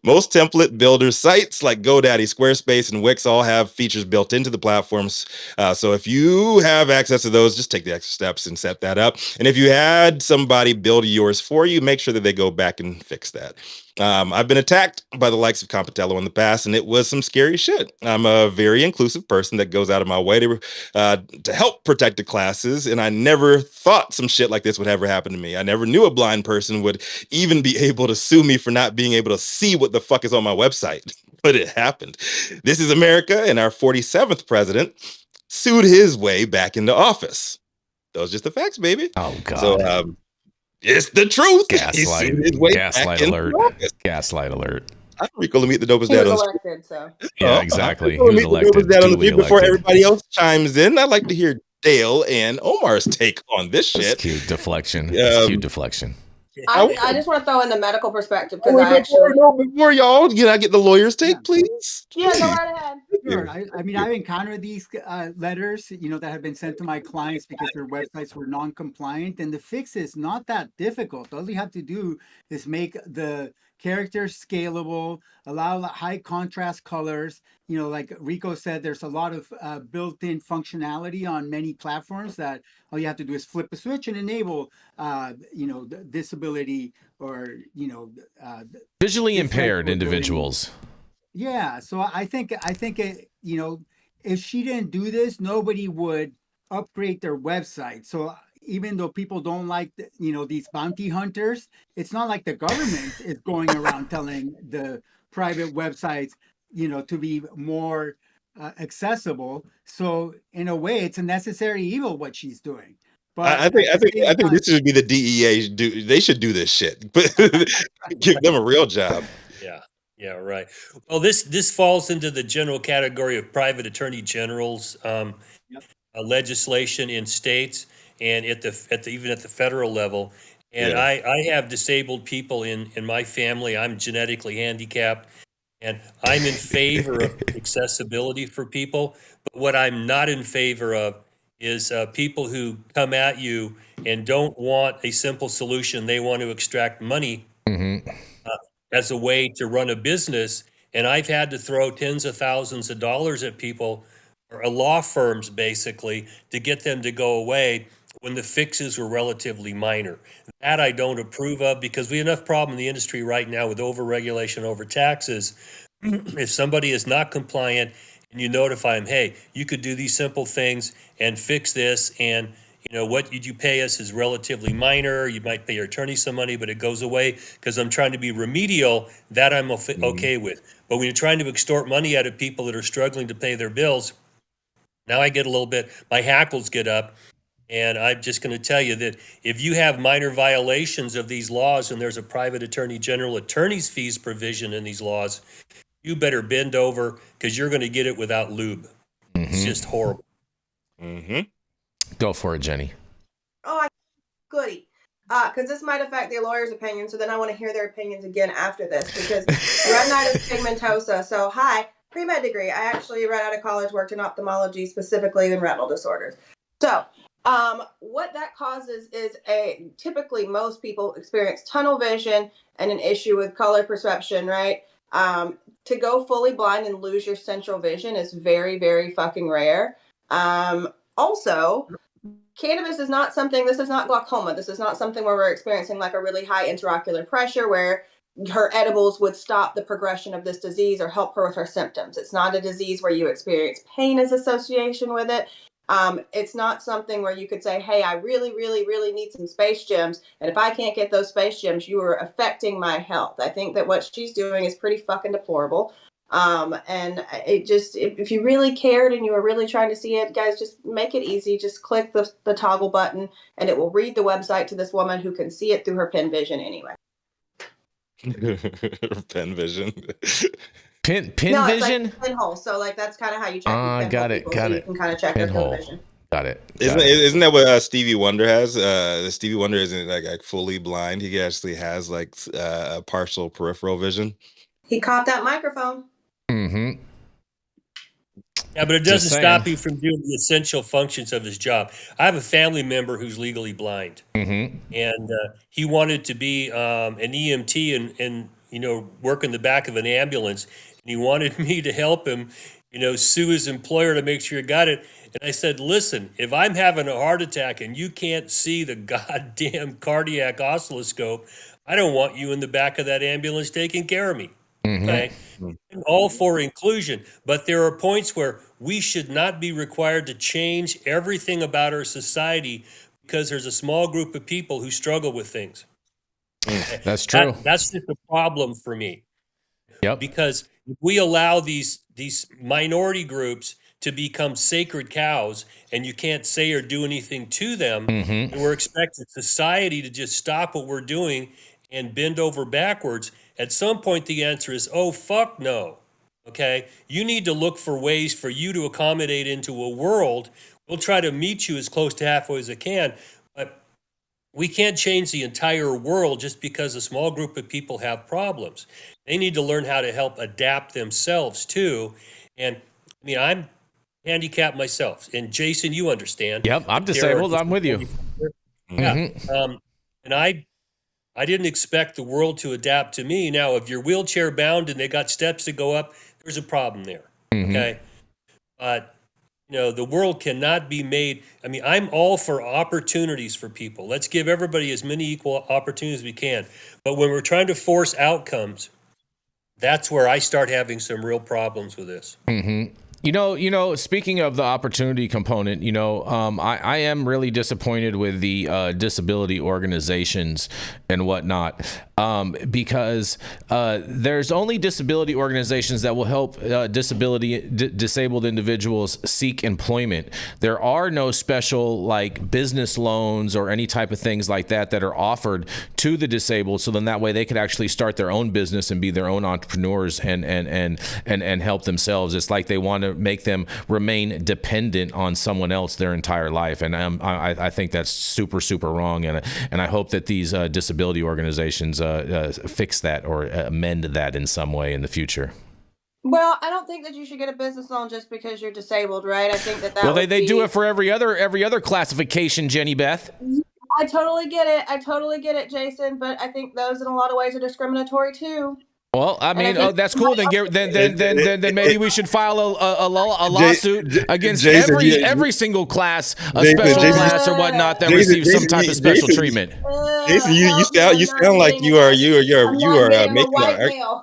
Most template builder sites like GoDaddy, Squarespace, and Wix all have features built into the platforms. So if you have access to those, just take the extra steps and set that up. And if you had somebody build yours for you, make sure that they go back and fix that. I've been attacked by the likes of Catello in the past, and it was some scary shit. I'm a very inclusive person that goes out of my way to help protected classes, and I never thought some shit like this would ever happen to me. I never knew a blind person would even be able to sue me for not being able to see what the fuck is on my website, but it happened. This is America, and our 47th president sued his way back into office. Those are just the facts, baby. Oh, God. So, it's the truth. Gaslight. Gaslight alert. Gaslight alert. I'm Rico Lamitte, the dopest He dad was on elected, so. Yeah, exactly. He was elected. Duly Before elected. everybody else chimes in, I'd like to hear Dale and Omar's take on this It's shit. cute deflection. It's cute deflection. I just want to throw in the medical perspective because I actually. Before y'all, can I get the lawyer's take, please? Yeah, go right ahead. Sure. I mean, I've encountered these letters, that have been sent to my clients because their websites were non-compliant, and the fix is not that difficult. All you have to do is make the characters scalable, allow high contrast colors. Like Rico said, there's a lot of built-in functionality on many platforms that all you have to do is flip a switch and enable, disability or, Visually impaired individuals. Yeah, so I think it, if she didn't do this, nobody would upgrade their website. So even though people don't like, these bounty hunters, it's not like the government is going around telling the private websites, to be more accessible. So in a way, it's a necessary evil what she's doing. But I think this should be the DEA. They should do this shit. Give them a real job. Yeah, right. Well, this falls into the general category of private attorney generals legislation in states and even at the federal level. And Yeah. I have disabled people in my family. I'm genetically handicapped, and I'm in favor of accessibility for people. But what I'm not in favor of is people who come at you and don't want a simple solution. They want to extract money as a way to run a business. And I've had to throw tens of thousands of dollars at people, or law firms basically, to get them to go away when the fixes were relatively minor. That I don't approve of, because we have enough problem in the industry right now with overregulation, over taxes. If somebody is not compliant and you notify them, hey, you could do these simple things and fix this, and what you pay us is relatively minor. You might pay your attorney some money, but it goes away because I'm trying to be remedial. That I'm okay with. But when you're trying to extort money out of people that are struggling to pay their bills, now I get a little bit, my hackles get up. And I'm just going to tell you that if you have minor violations of these laws and there's a private attorney general attorney's fees provision in these laws, you better bend over because you're going to get it without lube. It's just horrible. Go for it, Jenny. Oh, goody. Because this might affect the lawyer's opinion, so then I want to hear their opinions again after this, because retinitis pigmentosa. So, hi, pre-med degree. I actually, right out of college, worked in ophthalmology, specifically in retinal disorders. So, what that causes is typically most people experience tunnel vision and an issue with color perception, right? To go fully blind and lose your central vision is very, very fucking rare. Also, cannabis is not something, this is not glaucoma. This is not something where we're experiencing like a really high intraocular pressure where her edibles would stop the progression of this disease or help her with her symptoms. It's not a disease where you experience pain as association with it. It's not something where you could say, hey, I really, really, really need some space gems. And if I can't get those space gems, you are affecting my health. I think that what she's doing is pretty fucking deplorable. And it just, if you really cared and you were really trying to see it, guys, just make it easy. Just click the toggle button and it will read the website to this woman who can see it through her pen vision anyway. Pen vision. Pin No, vision? it's like pinhole. So like that's kind of how you check. Got it. So you can kind of check their Pinhole. pen vision. Got it. Isn't that what Stevie Wonder has? Stevie Wonder isn't like fully blind. He actually has like a partial peripheral vision. He caught that microphone. Mm-hmm. Yeah, but it doesn't stop you from doing the essential functions of his job. I have a family member who's legally blind, and he wanted to be an EMT and work in the back of an ambulance. And he wanted me to help him, sue his employer to make sure he got it. And I said, listen, if I'm having a heart attack and you can't see the goddamn cardiac oscilloscope, I don't want you in the back of that ambulance taking care of me. Okay. I'm all for inclusion, but there are points where we should not be required to change everything about our society because there's a small group of people who struggle with things. That's true. That's just a problem for me. Yep. Because if we allow these minority groups to become sacred cows and you can't say or do anything to them, and we're expecting society to just stop what we're doing and bend over backwards, at some point the answer is, oh, fuck no. Okay? You need to look for ways for you to accommodate into a world. We'll try to meet you as close to halfway as I can, but we can't change the entire world just because a small group of people have problems. They need to learn how to help adapt themselves too. And I mean, I'm handicapped myself. And Jason, you understand. Yep, I'm disabled. I'm with you. Yeah. And I didn't expect the world to adapt to me. Now, if you're wheelchair bound and they got steps to go up, there's a problem there. Okay. But, the world cannot be made. I mean, I'm all for opportunities for people. Let's give everybody as many equal opportunities as we can. But when we're trying to force outcomes, that's where I start having some real problems with this. Speaking of the opportunity component, I am really disappointed with the disability organizations and whatnot, because there's only disability organizations that will help disabled individuals seek employment. There are no special like business loans or any type of things like that are offered to the disabled. So then that way they could actually start their own business and be their own entrepreneurs and help themselves. It's like they want to make them remain dependent on someone else their entire life, and I think that's super, super wrong. And I hope that these disability organizations fix that or amend that in some way in the future. Well, I don't think that you should get a business loan just because you're disabled, right? I think that well, they do it for every other classification, Jenny Beth. I totally get it, Jason. But I think those in a lot of ways are discriminatory too. Well, I mean, that's cool. Then maybe we should file a lawsuit against Jason, every single class, special class or whatnot that receives some type of special treatment. Jason, you sound like you are making an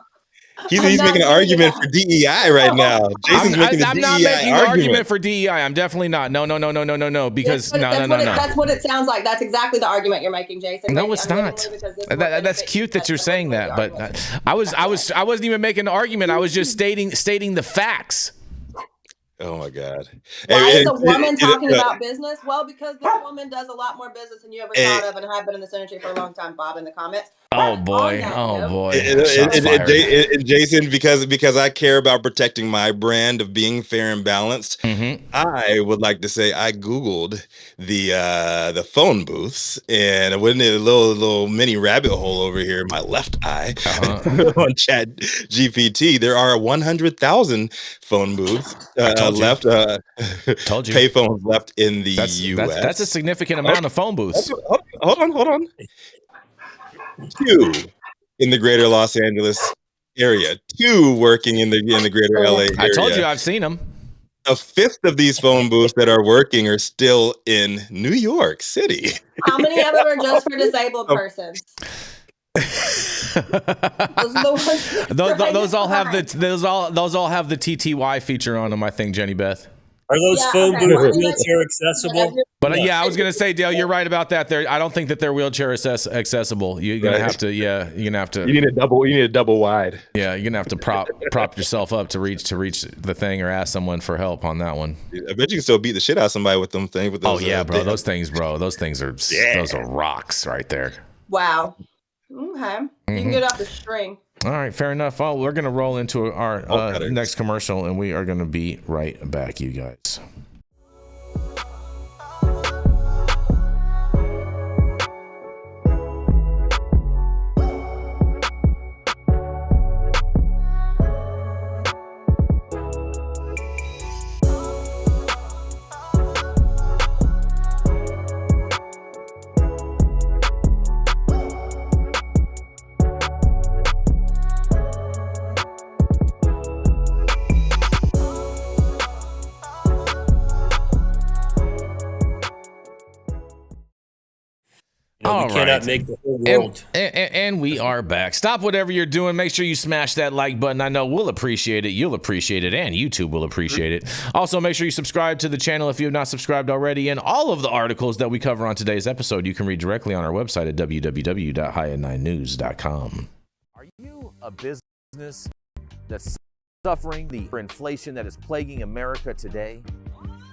He's making an argument for DEI right now. Jason's making a DEI argument. I'm not making an argument for DEI. I'm definitely not. No. Because no. That's what it sounds like. That's exactly the argument you're making, Jason. No, it's not. That's cute that you're saying that, but I wasn't even making an argument. I was just stating the facts. Oh my God. Why is a And- woman talking and, about business? Well, because this woman does a lot more business than you ever and- thought of, and have been in this industry for a long time, Bob, in the comments. Oh But boy. on that Oh note- boy. And Shots fired. Jason, because I care about protecting my brand of being fair and balanced, I would like to say I Googled the phone booths, and I went in a little mini rabbit hole over here in my left eye on Chat GPT. There are 100,000 phone booths left. Told you. Payphones left in the U.S. That's a significant amount of phone booths. Hold on. 2 in the greater Los Angeles area, 2 working in the greater LA area. I told you I've seen them. A fifth of these phone booths that are working are still in New York City. How many of them are just for disabled persons? Those are the ones. Those all have the TTY feature on them, I think, Jenny Beth. Are those Yeah, phone okay. booths wheelchair accessible? But yeah, I was gonna say, Dale, you're right about that. I don't think that they're wheelchair accessible. You're gonna have to. Yeah, you're gonna have to. You need a double wide. Yeah, you're gonna have to prop yourself up to reach the thing, or ask someone for help on that one. I bet you can still beat the shit out of somebody with them things. With those, bro. Those things are those are rocks right there. Wow. Okay. You can get off the string. All right, fair enough. Well, we're gonna roll into our next commercial, and we are gonna be right back, you guys. We cannot make the whole world. And we are back. Stop whatever you're doing. Make sure you smash that like button. I know we'll appreciate it. You'll appreciate it. And YouTube will appreciate it. Also, make sure you subscribe to the channel if you have not subscribed already. And all of the articles that we cover on today's episode, you can read directly on our website at www.high9news.com. Are you a business that's suffering the inflation that is plaguing America today?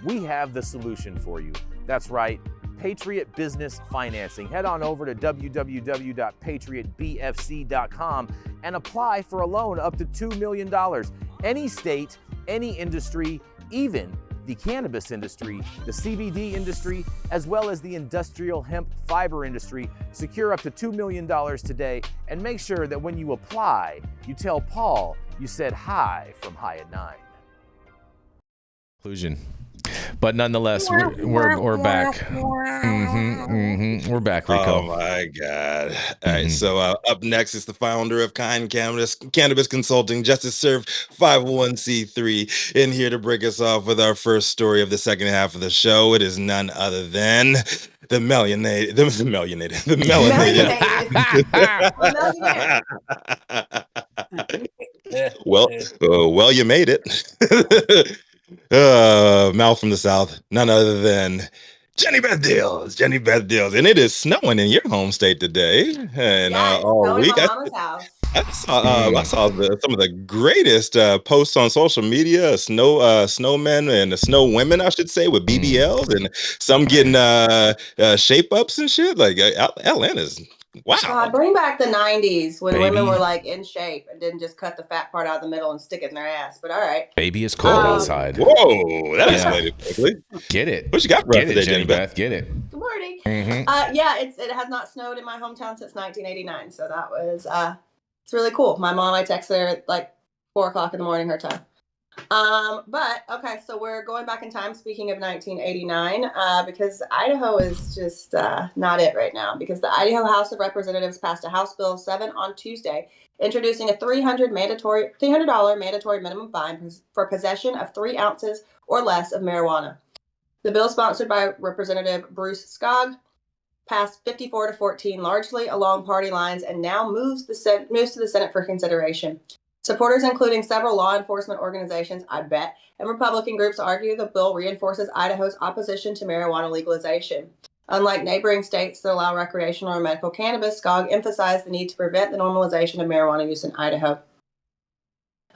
We have the solution for you. That's right. Patriot Business Financing. Head on over to www.patriotbfc.com and apply for a loan up to $2 million. Any state, any industry, even the cannabis industry, the CBD industry, as well as the industrial hemp fiber industry, secure up to $2 million today. And make sure that when you apply, you tell Paul you said hi from High at 9. Conclusion. But nonetheless, we're back. We're back, Rico. Oh my God! All right, so up next is the founder of Kind Cannabis Consulting, Justice Serve 501c3, in here to break us off with our first story of the second half of the show. It is none other than the melanated. Well, you made it. Mal from the South, none other than Jenny Beth Dills. And it is snowing in your home state today, and all week. I saw some of the greatest posts on social media. Snowmen and snow women, I should say, with BBLs, and some getting shape ups and shit. Like Atlanta's. Wow. Bring back the 90s when women were like in shape and didn't just cut the fat part out of the middle and stick it in their ass. But all right. Baby, it's cold outside. Whoa, that escalated quickly. Get it. What you got for us today, Jenny Beth? Get it. Good morning. It has not snowed in my hometown since 1989. So that was it's really cool. My mom, I texted her at like 4:00 in the morning her time. But okay, so we're going back in time, speaking of 1989, because Idaho is just not it right now, because the Idaho House of Representatives passed a House Bill 7 on Tuesday, introducing a $300 mandatory minimum fine for possession of 3 ounces or less of marijuana. The bill, sponsored by Representative Bruce Skog, passed 54-14, largely along party lines, and now moves to the Senate for consideration. Supporters, including several law enforcement organizations, I bet, and Republican groups, argue the bill reinforces Idaho's opposition to marijuana legalization. Unlike neighboring states that allow recreational or medical cannabis, Skog emphasized the need to prevent the normalization of marijuana use in Idaho.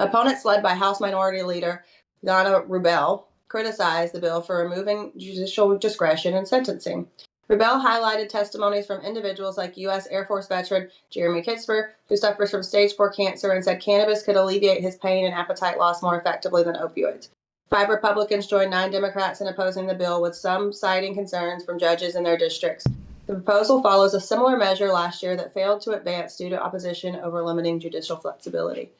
Opponents, led by House Minority Leader Donna Rubel, criticized the bill for removing judicial discretion in sentencing. Rubel highlighted testimonies from individuals like U.S. Air Force veteran Jeremy Kitzler, who suffers from stage 4 cancer, and said cannabis could alleviate his pain and appetite loss more effectively than opioids. 5 Republicans joined 9 Democrats in opposing the bill, with some citing concerns from judges in their districts. The proposal follows a similar measure last year that failed to advance due to opposition over limiting judicial flexibility.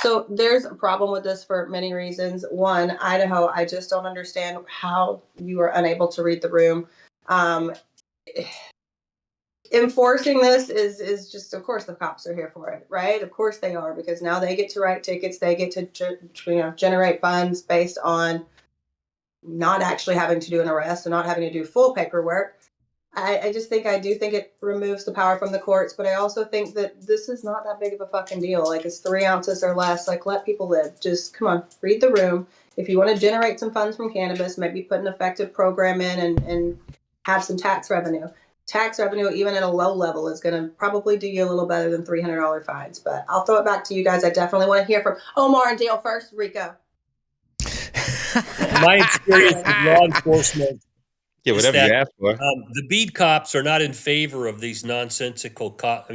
So there's a problem with this for many reasons. One, Idaho, I just don't understand how you were unable to read the room. Enforcing this is just, of course, the cops are here for it, right? Of course they are, because now they get to write tickets, they get to generate funds based on not actually having to do an arrest and not having to do full paperwork. I do think it removes the power from the courts, but I also think that this is not that big of a fucking deal. Like, it's 3 ounces or less. Like, let people live. Just come on, read the room. If you want to generate some funds from cannabis, maybe put an effective program in and have some tax revenue. Tax revenue, even at a low level, is going to probably do you a little better than $300 fines. But I'll throw it back to you guys. I definitely want to hear from Omar and Dale first. Rico. My experience with law enforcement. Yeah, whatever you ask for. The beat cops are not in favor of these nonsensical, pot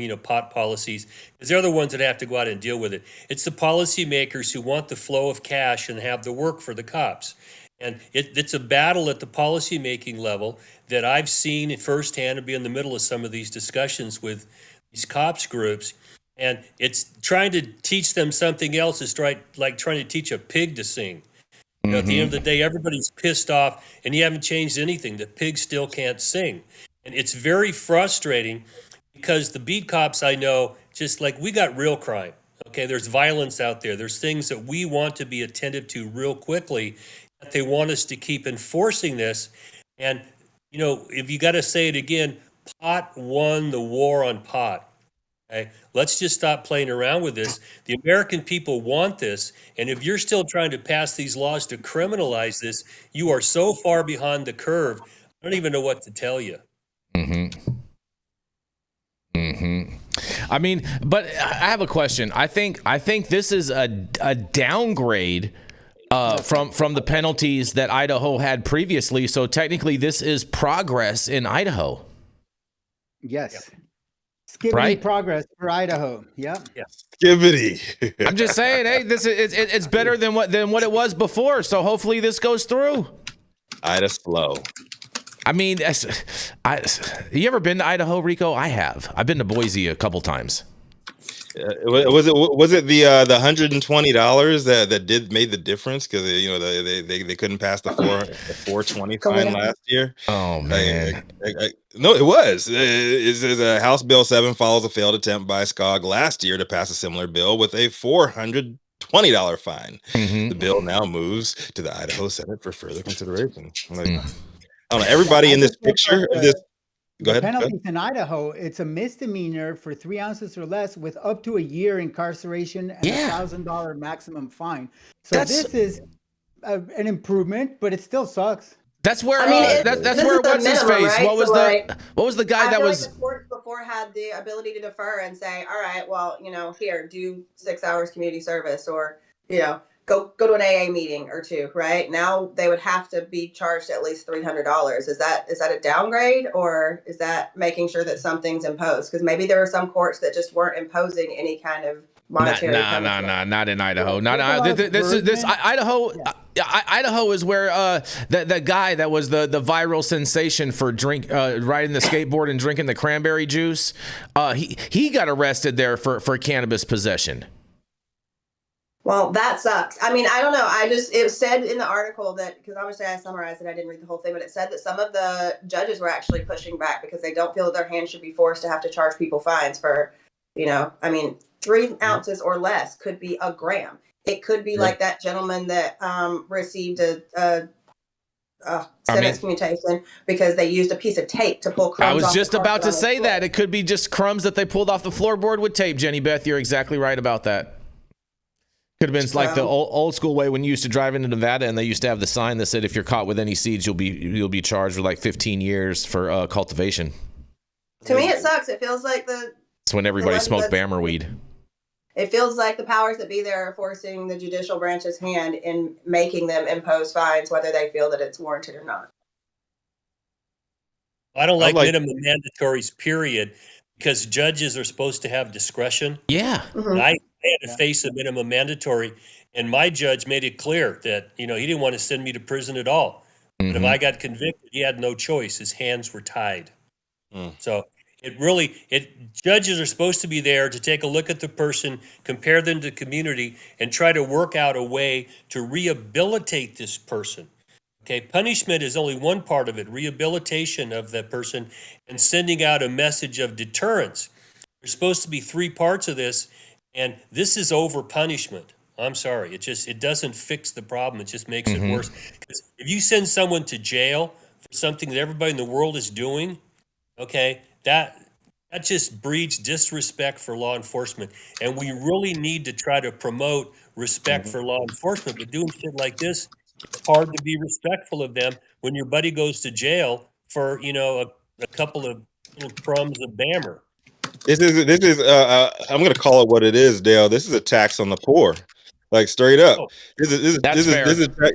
policies, because they're the ones that have to go out and deal with it. It's the policymakers who want the flow of cash and have the work for the cops. And it's a battle at the policymaking level that I've seen firsthand and be in the middle of some of these discussions with these cops groups. And it's trying to teach them something else. It's like trying to teach a pig to sing. You know, at the end of the day, everybody's pissed off, and you haven't changed anything. The pig still can't sing. And it's very frustrating because the beat cops I know, just like, we got real crime. Okay, there's violence out there. There's things that we want to be attentive to real quickly. They want us to keep enforcing this. And, you know, if you got to say it again, pot won the war on pot. Okay, let's just stop playing around with this. The American people want this. And if you're still trying to pass these laws to criminalize this, you are so far behind the curve. I don't even know what to tell you. I mean, but I have a question. I think this is a downgrade from the penalties that Idaho had previously. So technically, this is progress in Idaho. Yes. Skibbity progress for Idaho. Yep. Skibbity. I'm just saying, hey, it's better than what it was before. So hopefully this goes through. Ida's slow. I mean, you ever been to Idaho, Rico? I have. I've been to Boise a couple times. Was it the $120 that made the difference, because they couldn't pass the 420 fine last year? Oh man, no, it was. House Bill 7 follows a failed attempt by SCOG last year to pass a similar bill with a $420 fine. The bill now moves to the Idaho Senate for further consideration. I don't know. Everybody in this picture of this. Go ahead. Penalties in Idaho, it's a misdemeanor for 3 ounces or less with up to a year incarceration and $1,000 maximum fine. So this is an improvement, but it still sucks. That's where that's where what's his face? Right? What was the guy that was? Like the courts before had the ability to defer and say, all right, well, here, do 6 hours community service, or go to an AA meeting or 2, right? Now they would have to be charged at least $300. Is that a downgrade, or is that making sure that something's imposed? Because maybe there were some courts that just weren't imposing any kind of monetary punishment. Not in Idaho. Idaho. Yeah. Idaho is where the guy that was the viral sensation for riding the skateboard and drinking the cranberry juice. He got arrested there for cannabis possession. Well, that sucks. I mean, I don't know. It said in the article that, because obviously I summarized it, I didn't read the whole thing, but it said that some of the judges were actually pushing back because they don't feel that their hands should be forced to have to charge people fines for, 3 ounces or less could be a gram. It could be like that gentleman that received a sentence commutation because they used a piece of tape to pull crumbs off. I was just about to say that. It could be just crumbs that they pulled off the floorboard with tape, Jenny Beth. You're exactly right about that. Could have been like the old school way when you used to drive into Nevada and they used to have the sign that said if you're caught with any seeds, you'll be charged with like 15 years for cultivation. To me, it sucks. It feels like it's when everybody smoked Bammer weed. It feels like the powers that be there are forcing the judicial branch's hand in making them impose fines, whether they feel that it's warranted or not. I don't like minimum mandatories, period, because judges are supposed to have discretion. Yeah. Mhm. I had to face a minimum mandatory, and my judge made it clear that, he didn't want to send me to prison at all. But if I got convicted, he had no choice. His hands were tied. So judges are supposed to be there to take a look at the person, compare them to the community, and try to work out a way to rehabilitate this person. Okay, punishment is only one part of it, rehabilitation of that person and sending out a message of deterrence. There's supposed to be three parts of this, and this is over punishment. I'm sorry, it doesn't fix the problem, it just makes it worse. Because if you send someone to jail for something that everybody in the world is doing, okay, that just breeds disrespect for law enforcement. And we really need to try to promote respect for law enforcement, but doing shit like this, it's hard to be respectful of them when your buddy goes to jail for, a couple of little crumbs of bammer. This is I'm gonna call it what it is, Dale. This is a tax on the poor. Like straight up. Oh. That's fair.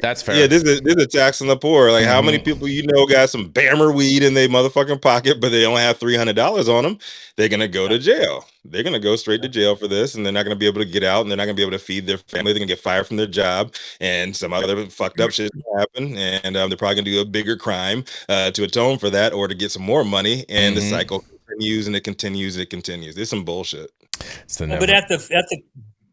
That's fair. Yeah, this is a tax on the poor. Like how many people got some bammer weed in their motherfucking pocket, but they only have $300 on them? They're gonna go to jail. They're gonna go straight to jail for this, and they're not gonna be able to get out, and they're not gonna be able to feed their family. They're gonna get fired from their job, and some other fucked up shit will happen, and they're probably gonna do a bigger crime to atone for that, or to get some more money, and the cycle continues and it continues. It's some bullshit. But at the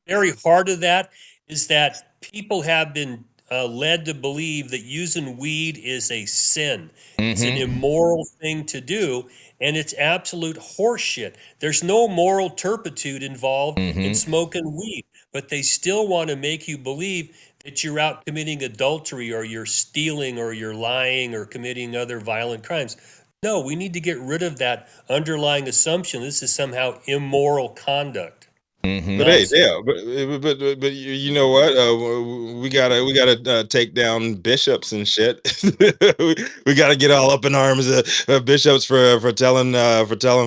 very heart of that is that people have been led to believe that using weed is a sin. It's an immoral thing to do, and it's absolute horseshit. There's no moral turpitude involved in smoking weed, but they still want to make you believe that you're out committing adultery or you're stealing or you're lying or committing other violent crimes. No, we need to get rid of that underlying assumption. This is somehow immoral conduct. But hey, yeah, but you know what? We gotta take down bishops and shit. we gotta get all up in arms bishops for telling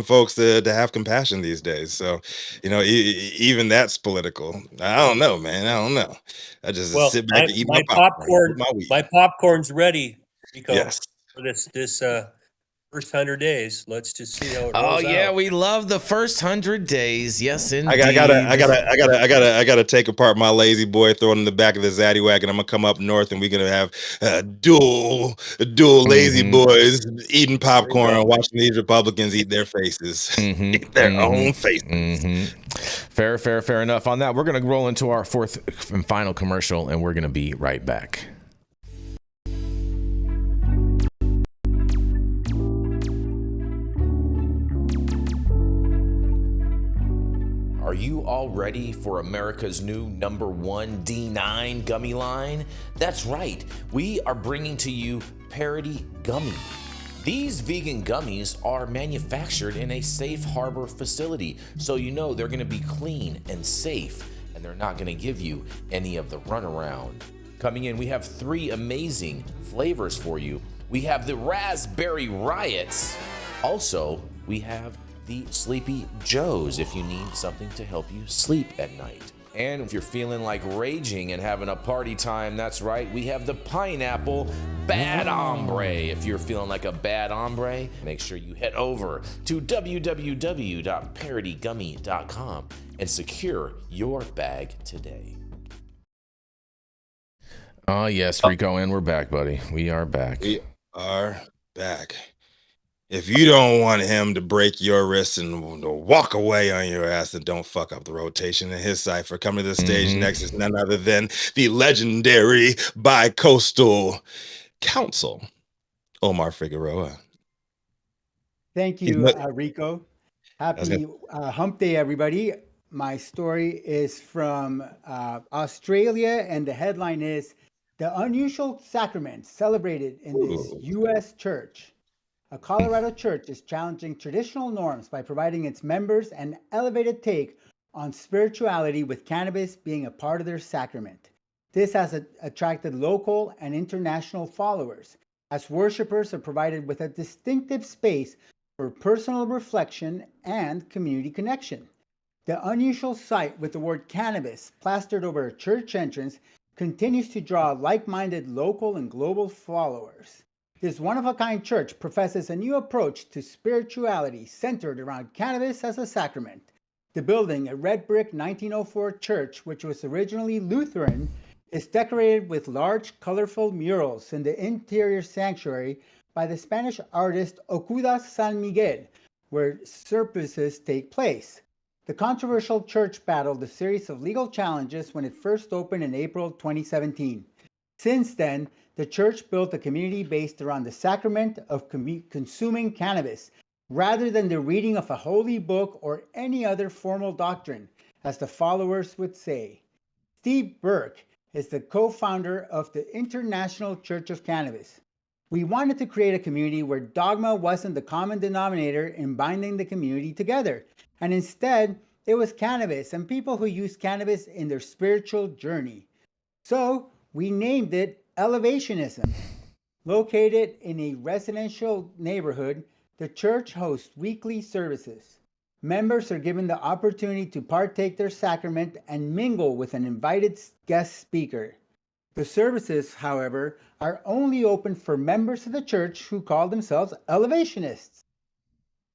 folks to have compassion these days. So, even that's political. I don't know, man. I don't know. I just sit back and eat my popcorn. My popcorn's ready, Rico, Yes. for this first 100 days. Let's just see how it rolls Oh yeah, out. we love the first 100 days. Yes, indeed. I gotta take apart my lazy boy, throw it in the back of the Zaddy wagon. I'm gonna come up north, and we're gonna have dual lazy boys eating popcorn and watching these Republicans eat their faces, eat their own faces. Fair enough on that. We're gonna roll into our fourth and final commercial, and we're gonna be right back. Are you all ready for America's new #1 D9 gummy line? That's right, we are bringing to you Parody Gummy. These vegan gummies are manufactured in a safe harbor facility, so you know they're gonna be clean and safe, and they're not gonna give you any of the runaround. Coming in, we have 3 amazing flavors for you. We have the Raspberry Riots. Also, we have the Sleepy Joes if you need something to help you sleep at night. And if you're feeling like raging and having a party time, that's right, we have the Pineapple Bad Hombre. If you're feeling like a bad hombre, make sure you head over to www.parodygummy.com and secure your bag today. Oh yes, Rico, and we're back, buddy. We are back. We are back. If you don't want him to break your wrist and walk away on your ass, then don't fuck up the rotation in his cipher. Coming to the stage next is none other than the legendary bi-coastal counsel, Omar Figueroa. Thank you, Rico. Happy hump day, everybody. My story is from Australia, and the headline is "The Unusual Sacrament Celebrated in this U.S. Church." A Colorado church is challenging traditional norms by providing its members an elevated take on spirituality, with cannabis being a part of their sacrament. This has attracted local and international followers, as worshipers are provided with a distinctive space for personal reflection and community connection. The unusual sight with the word cannabis plastered over a church entrance continues to draw like-minded local and global followers. This one-of-a-kind church professes a new approach to spirituality centered around cannabis as a sacrament. The building, a red brick 1904 church, which was originally Lutheran, is decorated with large, colorful murals in the interior sanctuary by the Spanish artist Ocuda San Miguel, where services take place. The controversial church battled a series of legal challenges when it first opened in April 2017. Since then, the church built a community based around the sacrament of consuming cannabis, rather than the reading of a holy book or any other formal doctrine, as the followers would say. Steve Burke is the co-founder of the International Church of Cannabis. We wanted to create a community where dogma wasn't the common denominator in binding the community together, and instead, it was cannabis and people who use cannabis in their spiritual journey. So, we named it Elevationism. Located in a residential neighborhood, the church hosts weekly services. Members are given the opportunity to partake their sacrament and mingle with an invited guest speaker. The services, however, are only open for members of the church who call themselves elevationists.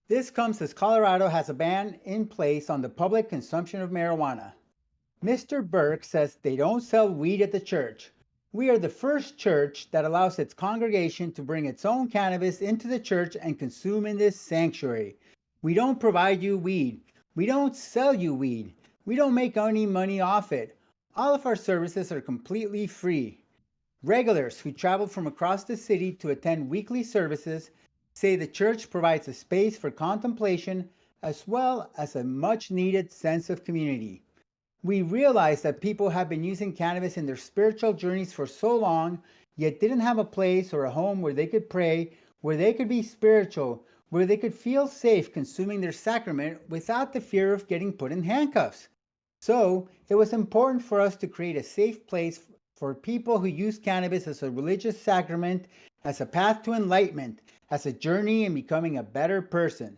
This comes as Colorado has a ban in place on the public consumption of marijuana. Mr. Burke says they don't sell weed at the church. We are the first church that allows its congregation to bring its own cannabis into the church and consume in this sanctuary. We don't provide you weed. We don't sell you weed. We don't make any money off it. All of our services are completely free. Regulars who travel from across the city to attend weekly services say the church provides a space for contemplation as well as a much-needed sense of community. We realize that people have been using cannabis in their spiritual journeys for so long, yet didn't have a place or a home where they could pray, where they could be spiritual, where they could feel safe consuming their sacrament without the fear of getting put in handcuffs. So, it was important for us to create a safe place for people who use cannabis as a religious sacrament, as a path to enlightenment, as a journey in becoming a better person.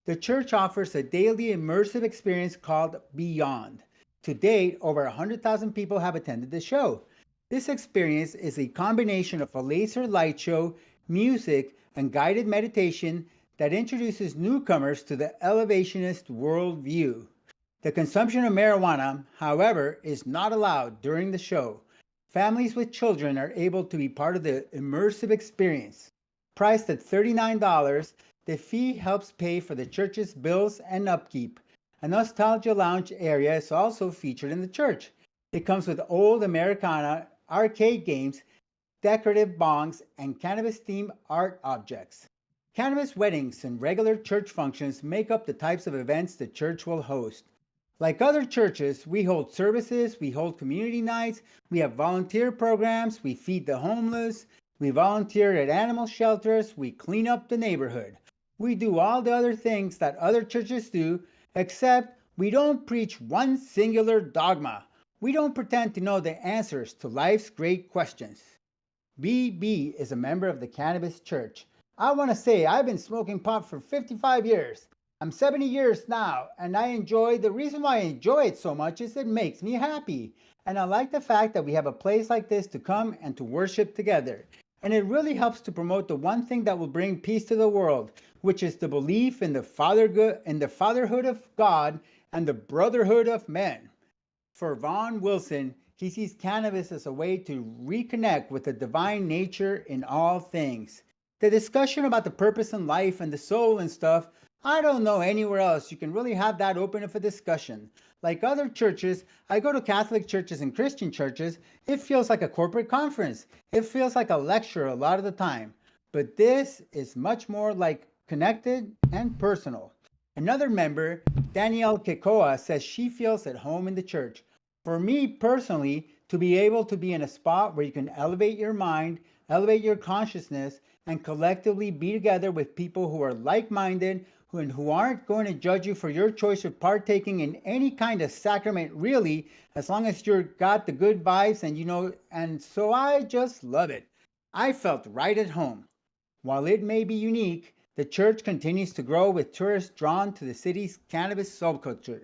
The church offers a daily immersive experience called Beyond. To date, over 100,000 people have attended the show. This experience is a combination of a laser light show, music, and guided meditation that introduces newcomers to the elevationist worldview. The consumption of marijuana, however, is not allowed during the show. Families with children are able to be part of the immersive experience. Priced at $39, the fee helps pay for the church's bills and upkeep. A nostalgia lounge area is also featured in the church. It comes with old Americana, arcade games, decorative bongs, and cannabis-themed art objects. Cannabis weddings and regular church functions make up the types of events the church will host. Like other churches, we hold services, we hold community nights, we have volunteer programs, we feed the homeless, we volunteer at animal shelters, we clean up the neighborhood. We do all the other things that other churches do, except we don't preach one singular dogma. We don't pretend to know the answers to life's great questions. BB is a member of the Cannabis Church. I want to say I've been smoking pot for 55 years. I'm 70 years now, and the reason why I enjoy it so much is it makes me happy. And I like the fact that we have a place like this to come and to worship together. And it really helps to promote the one thing that will bring peace to the world, which is the belief in the fatherhood of God and the brotherhood of men. For Vaughn Wilson, he sees cannabis as a way to reconnect with the divine nature in all things. The discussion about the purpose in life and the soul and stuff, I don't know anywhere else you can really have that open of a discussion. Like other churches, I go to Catholic churches and Christian churches, it feels like a corporate conference. It feels like a lecture a lot of the time. But this is much more like connected and personal. Another member, Danielle Kekoa, says she feels at home in the church. For me personally, to be able to be in a spot where you can elevate your mind, elevate your consciousness, and collectively be together with people who are like-minded, who aren't going to judge you for your choice of partaking in any kind of sacrament, really, as long as you've got the good vibes and so I just love it. I felt right at home. While it may be unique, the church continues to grow with tourists drawn to the city's cannabis subculture.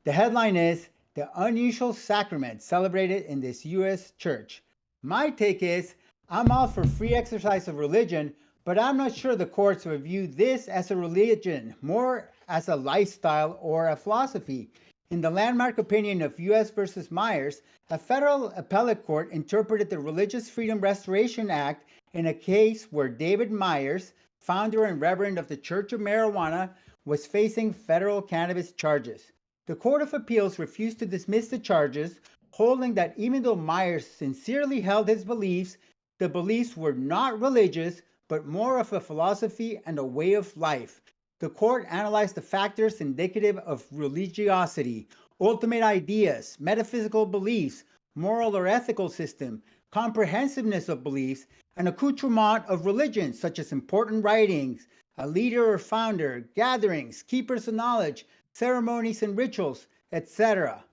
The headline is The Unusual Sacrament Celebrated in this U.S. Church. My take is, I'm all for free exercise of religion, but I'm not sure the courts would view this as a religion, more as a lifestyle or a philosophy. In the landmark opinion of U.S. versus Myers, a federal appellate court interpreted the Religious Freedom Restoration Act in a case where David Myers, founder and reverend of the Church of Marijuana, was facing federal cannabis charges. The Court of Appeals refused to dismiss the charges, holding that even though Myers sincerely held his beliefs, the beliefs were not religious, but more of a philosophy and a way of life. The court analyzed the factors indicative of religiosity, ultimate ideas, metaphysical beliefs, moral or ethical system, comprehensiveness of beliefs, and accoutrement of religion, such as important writings, a leader or founder, gatherings, keepers of knowledge, ceremonies and rituals, etc.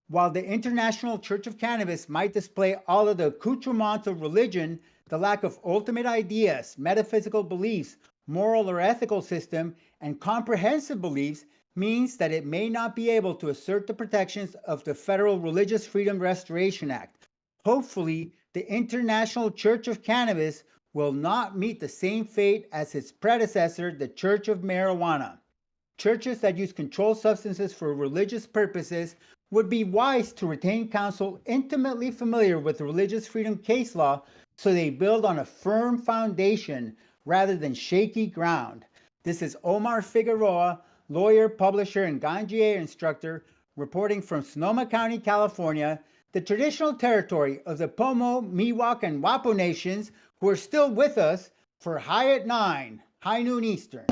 While the International Church of Cannabis might display all of the accoutrements of religion, the lack of ultimate ideas, metaphysical beliefs, moral or ethical system, and comprehensive beliefs means that it may not be able to assert the protections of the Federal Religious Freedom Restoration Act. Hopefully, the International Church of Cannabis will not meet the same fate as its predecessor, the Church of Marijuana. Churches that use controlled substances for religious purposes would be wise to retain counsel intimately familiar with religious freedom case law so they build on a firm foundation rather than shaky ground. This is Omar Figueroa, lawyer, publisher, and Ganjier instructor, reporting from Sonoma County, California, the traditional territory of the Pomo, Miwok, and Wapo nations who are still with us for High at 9, high noon Eastern.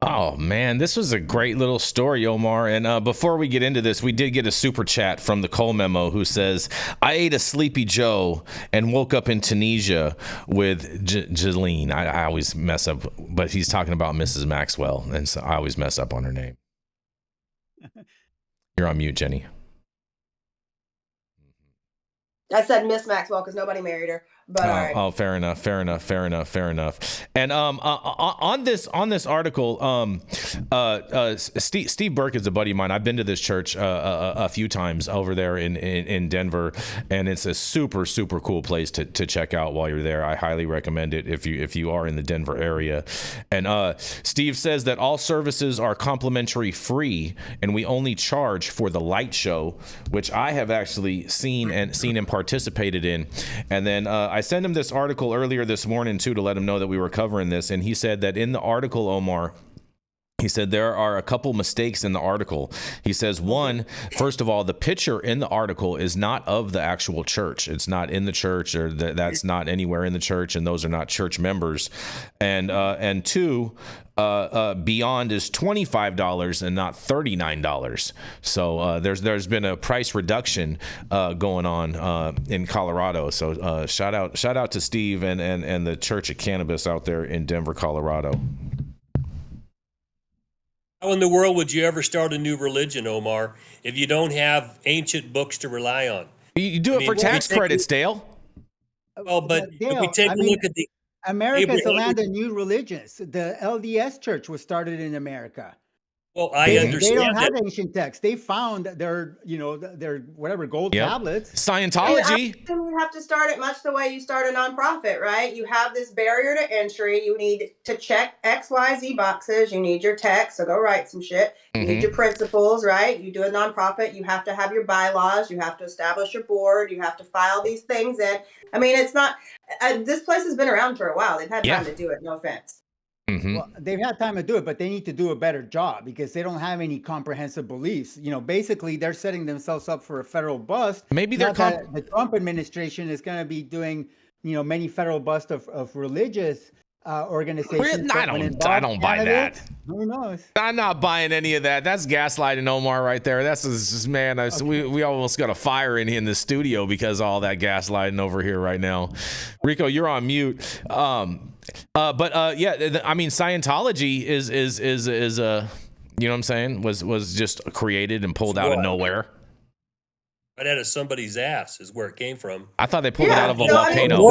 Oh, man, this was a great little story, Omar. And before we get into this, we did get a super chat from the Cole Memo who says, I ate a Sleepy Joe and woke up in Tunisia with Jeline. I always mess up, but he's talking about Mrs. Maxwell, and so I always mess up on her name. You're on mute, Jenny. I said Miss Maxwell because nobody married her. But all right. Oh, fair enough. And on this article, Steve Burke is a buddy of mine. I've been to this church a few times over there in Denver, and it's a super cool place to check out while you're there. I highly recommend it if you are in the Denver area. And Steve says that all services are complimentary free, and we only charge for the light show, which I have actually seen and participated in. And then I sent him this article earlier this morning too to let him know that we were covering this, and he said that in the article, Omar, he said there are a couple mistakes in the article. He says, one, first of all, the picture in the article is not of the actual church. It's not in the church, or that's not anywhere in the church, and those are not church members. And two, Beyond is $25 and not $39. So there's been a price reduction going on in Colorado. So shout out to Steve and the Church of Cannabis out there in Denver, Colorado. How in the world would you ever start a new religion, Omar, if you don't have ancient books to rely on? You do it for tax credits, Dale. Well, but Dale, if we take a look at the America is the land of new religions. The LDS Church was started in America. Well, I understand they don't have that. ancient texts. They found their whatever gold tablets. Scientology. You have to start it much the way you start a nonprofit, right? You have this barrier to entry. You need to check XYZ boxes. You need your text, so go write some shit. You need your principles, right? You do a nonprofit. You have to have your bylaws. You have to establish your board. You have to file these things in. I mean, it's not. This place has been around for a while. They've had time to do it. No offense. Well, they've had time to do it, but they need to do a better job because they don't have any comprehensive beliefs. Basically, they're setting themselves up for a federal bust. Maybe the Trump administration is going to be doing, many federal busts of religious organizations. I don't buy that. Who knows? I'm not buying any of that. That's gaslighting, Omar, right there. That's just, man. We almost got a fire in the studio because of all that gaslighting over here right now. Rico, you're on mute. Scientology is you know what I'm saying, was just created and pulled out of nowhere. Right out of somebody's ass is where it came from. I thought they pulled it out of a volcano.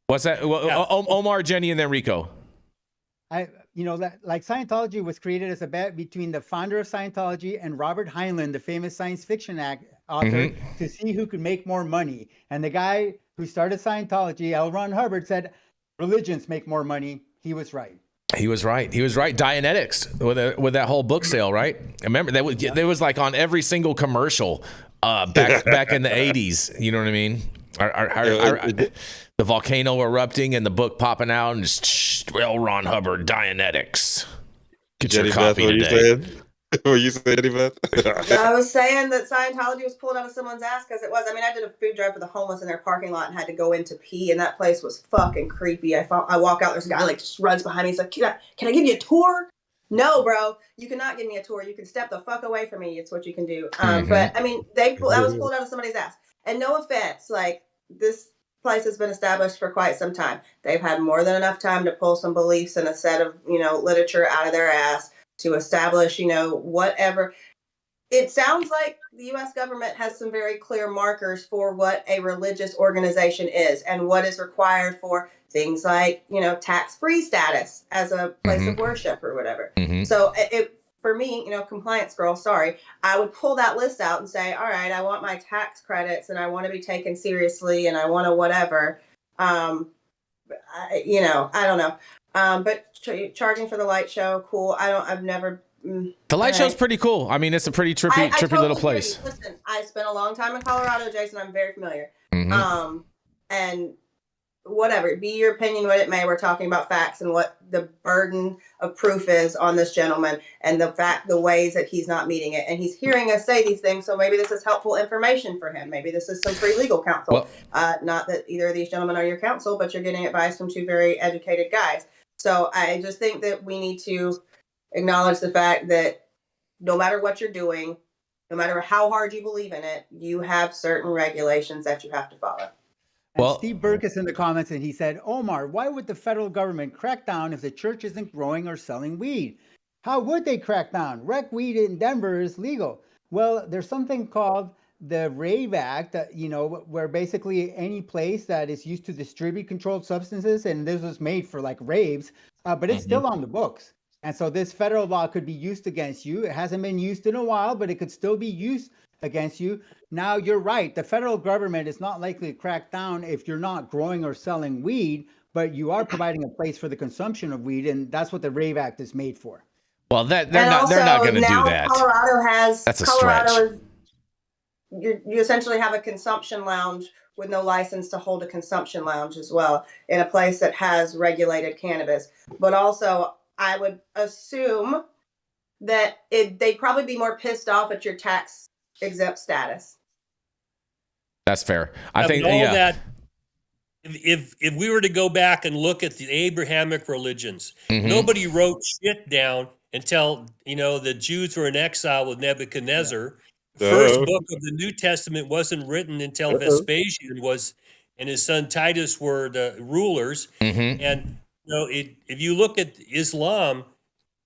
What's that? Omar, Jenny, and then Rico. like Scientology was created as a bet between the founder of Scientology and Robert Heinlein, the famous science fiction author, to see who could make more money. And the guy who started Scientology, L. Ron Hubbard, said religions make more money. He was right. He was right. Dianetics with that whole book sale, right? I remember there was like on every single commercial back in the 80s. You know what I mean? The volcano erupting and the book popping out and just L. Ron Hubbard, Dianetics. Get your copy today. Were you saying, Beth? I was saying that Scientology was pulled out of someone's ass because it was. I mean, I did a food drive for the homeless in their parking lot and had to go in to pee, and that place was fucking creepy. I walk out, there's a guy like just runs behind me. He's like, can I give you a tour? No, bro, you cannot give me a tour. You can step the fuck away from me. It's what you can do. But I mean, that was pulled out of somebody's ass. And no offense, like this place has been established for quite some time. They've had more than enough time to pull some beliefs and a set of, literature out of their ass to establish, whatever. It sounds like the U.S. government has some very clear markers for what a religious organization is and what is required for things like, tax-free status as a place of worship or whatever. So for me, compliance girl, sorry, I would pull that list out and say, all right, I want my tax credits and I want to be taken seriously and I want to whatever. I don't know. But charging for the light show, cool. I've never. The light show's pretty cool. I mean, it's a pretty trippy totally little place. Listen, I spent a long time in Colorado, Jason. I'm very familiar. And whatever, be your opinion what it may, we're talking about facts and what the burden of proof is on this gentleman and the ways that he's not meeting it. And he's hearing us say these things, so maybe this is helpful information for him. Maybe this is some free legal counsel. Not that either of these gentlemen are your counsel, but you're getting advice from two very educated guys. So I just think that we need to acknowledge the fact that no matter what you're doing, no matter how hard you believe in it, you have certain regulations that you have to follow. And Steve Burke is in the comments and he said, Omar, why would the federal government crack down if the church isn't growing or selling weed? How would they crack down? Rec weed in Denver is legal. Well, there's something called the RAVE Act, where basically any place that is used to distribute controlled substances, and this was made for like raves, but it's still on the books. And so this federal law could be used against you. It hasn't been used in a while, but it could still be used against you. Now, you're right. The federal government is not likely to crack down if you're not growing or selling weed, but you are providing a place for the consumption of weed, and that's what the RAVE Act is made for. Well, they're not going to do that. That's a stretch. You essentially have a consumption lounge with no license to hold a consumption lounge as well in a place that has regulated cannabis. But also, I would assume that they'd probably be more pissed off at your tax exempt status. That's fair. I think that if we were to go back and look at the Abrahamic religions, nobody wrote shit down until the Jews were in exile with Nebuchadnezzar. The first book of the New Testament wasn't written until Vespasian and his son Titus were the rulers. And if you look at Islam,